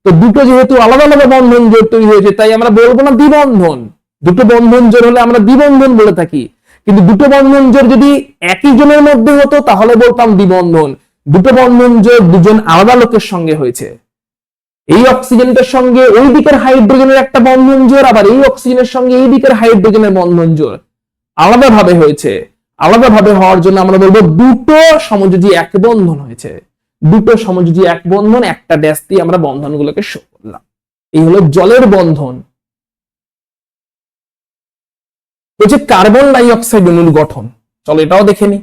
তো দুটো যেহেতু আলাদা আলাদা বন্ধন জোড় তৈরি হয়েছে, তাই আমরা বলবো না দ্বিবন্ধন। দুটো বন্ধন জোড় হলে আমরা দ্বিবন্ধন বলে থাকি, কিন্তু দুটো বন্ধন জোড় যদি একই জনের মধ্যে হতো তাহলে বলতাম দ্বিবন্ধন। দুটো বন্ধন জোড় দুজন আলাদা লোকের সঙ্গে হয়েছে। এই অক্সিজেনটার সঙ্গে ওই দিকের হাইড্রোজেনের একটা বন্ধন জোড়, আবার এই অক্সিজেনের সঙ্গে এই দিকের হাইড্রোজেনের বন্ধন জোড় আলাদাভাবে হয়েছে। আলাদাভাবে হওয়ার জন্য আমরা বলবো দুটো সমযোজী এক বন্ধন হয়েছে। দুটো সমযোজী এক বন্ধন, একটা ড্যাশ দিয়ে আমরা বন্ধনগুলোকে শো করলাম। এই হলো জলের বন্ধন। বলছে কার্বন ডাই অক্সাইড অণুর গঠন, চলো এটাও দেখে নি।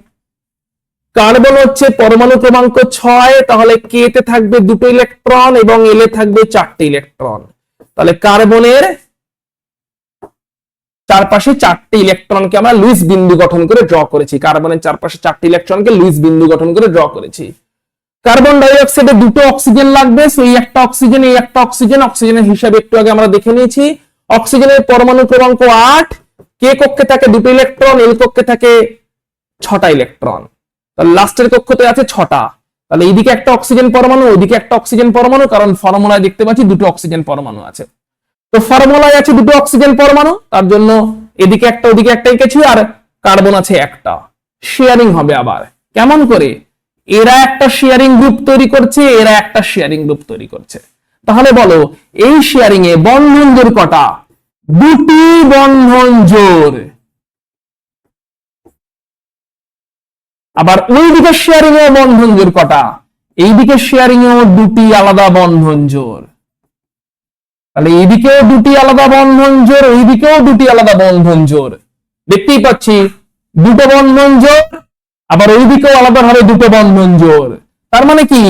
কার্বন হচ্ছে পরমাণু ক্রমাঙ্ক 6, তাহলে কে তে থাকবে দুটো ইলেকট্রন এবং এল এ থাকবে 4টে ইলেকট্রন। তাহলে কার্বনের চারপাশে 4টে ইলেকট্রনকে আমরা লুইস বিন্দু গঠন করে ড্র করেছি। কার্বনের চারপাশে 4টে ইলেকট্রনকে লুইস বিন্দু গঠন করে ড্র করেছি। কার্বন ডাই অক্সাইডে দুটো অক্সিজেন লাগবে, সেই একটা অক্সিজেন, এই একটা অক্সিজেন। অক্সিজেনের হিসাবে একটু আগে আমরা দেখে নিয়েছি। অক্সিজেনের পরমাণু ক্রমাঙ্ক 8, কে কক্ষে থাকে দুটো ইলেকট্রন, এল কক্ষে থাকে 6টা ইলেকট্রন। তাহলে লাস্টের কক্ষতে আছে 6টা। তাহলে এইদিকে একটা অক্সিজেন পরমাণু, ওইদিকে একটা অক্সিজেন পরমাণু, কারণ ফর্মুলায় দেখতে পাচ্ছি দুটো অক্সিজেন পরমাণু আছে। তো ফর্মুলায় আছে দুটো অক্সিজেন পরমাণু, তার জন্য এদিকে একটা ওদিকে একটা এঁকেছি, আর কার্বন আছে একটা। শেয়ারিং হবে আবার কেমন করে? এরা একটা শেয়ারিং গ্রুপ তৈরি করছে, এরা একটা শেয়ারিং গ্রুপ তৈরি করছে। তাহলে বলো এই শেয়ারিং এ বন্ধন জোড় কটা? দুটি বন্ধন জোড়। আবার ওই দিকে শেয়ারিং এ বন্ধন জোড় কটা? এই দিকে শেয়ারিং এ দুটি আলাদা বন্ধন জোড়। তাহলে এইদিকেও দুটি আলাদা বন্ধন জোড়, ওইদিকেও দুটি আলাদা বন্ধন জোড়। দেখতেই পাচ্ছি দুটো বন্ধন জোড়, আবার ওইদিকেও আলাদাভাবে দুটো বন্ধন জোড়। তার মানে কি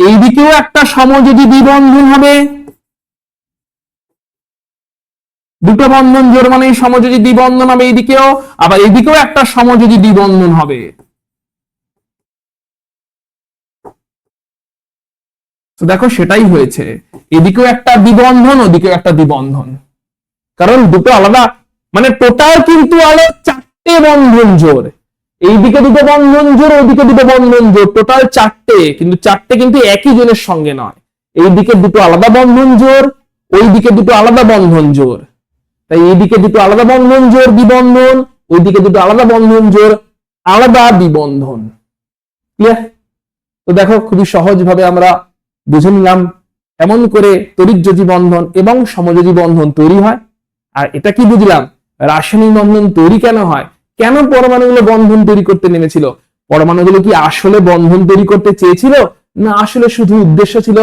এইদিকেও একটা সমযোজী দ্বিবন্ধন হবে। দুটো বন্ধন জোড় মানে সমযোজী দ্বিবন্ধন হবে এইদিকেও, আবার এইদিকেও একটা সমযোজী দ্বিবন্ধন হবে। তো দেখো সেটাই হয়েছে, এদিকেও একটা দ্বিবন্ধন, ওদিকেও একটা দ্বিবন্ধন। কারণ দুটো আলাদা, মানে টোটাল কিন্তু আলো 4টে বন্ধন জোড়। এইদিকে দুটো বন্ধন জোড়, ওইদিকে দুটো বন্ধন জোড়, টোটাল 4টে। কিন্তু 4টে কিন্তু একই জনের সঙ্গে নয়। এইদিকে দুটো আলাদা বন্ধন জোড়, ওইদিকে দুটো আলাদা বন্ধন জোড়। তাই এইদিকে দুটো আলাদা বন্ধন জোড় দ্বিবন্ধন, ওইদিকে দুটো আলাদা বন্ধন জোড় আলাদা দ্বিবন্ধন। ক্লিয়ার? তো দেখো খুবই সহজ ভাবে আমরা বুঝে নিলাম এমন করে তড়িৎযোজী বন্ধন এবং সমযোজী বন্ধন তৈরি হয়। আর এটা কি বুঝলাম, রাসায়নিক বন্ধন তৈরি কেন হয়, কেন পরমাণুগুলো বন্ধন তৈরি করতে নেমেছিল। পরমাণুগুলো কি আসলে বন্ধন তৈরি করতে চেয়েছিল, না আসলে শুধু উদ্দেশ্য ছিল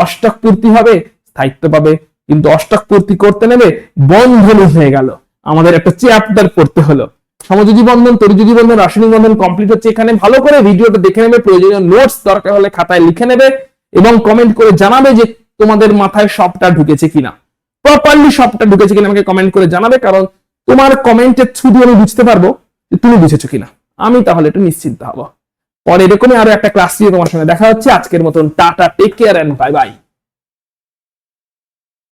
অষ্টক পূর্তি হবে, স্থায়িত্ব পাবে, কিন্তু অষ্টক পূর্তি করতে নেমে বন্ধন হয়ে গেল। আমাদের একটা চ্যাপ্টার পড়তে হলো। সমযোজী বন্ধন, তড়িৎযোজী বন্ধন, রাসায়নিক বন্ধন কমপ্লিট হচ্ছে এখানে। ভালো করে ভিডিওটা দেখে নেবে, প্রয়োজনীয় নোটস দরকার হলে খাতায় লিখে নেবে এবং কমেন্ট করে জানাবে যে তোমাদের মাথায় সবটা ঢুকেছে কিনা, প্রপারলি সবটা ঢুকেছে কিনা আমাকে কমেন্ট করে জানাবে। কারণ তোমার কমেন্টের থ্রু দিয়ে আমি বুঝতে পারবো যে তুমি বুঝেছো কিনা, আমি তাহলে একটু নিশ্চিন্ত হবো। পরে এরকমই আরো একটা ক্লাস নিয়ে তোমার সঙ্গে দেখা হচ্ছে। আজকের মতন tata, take care and bye by.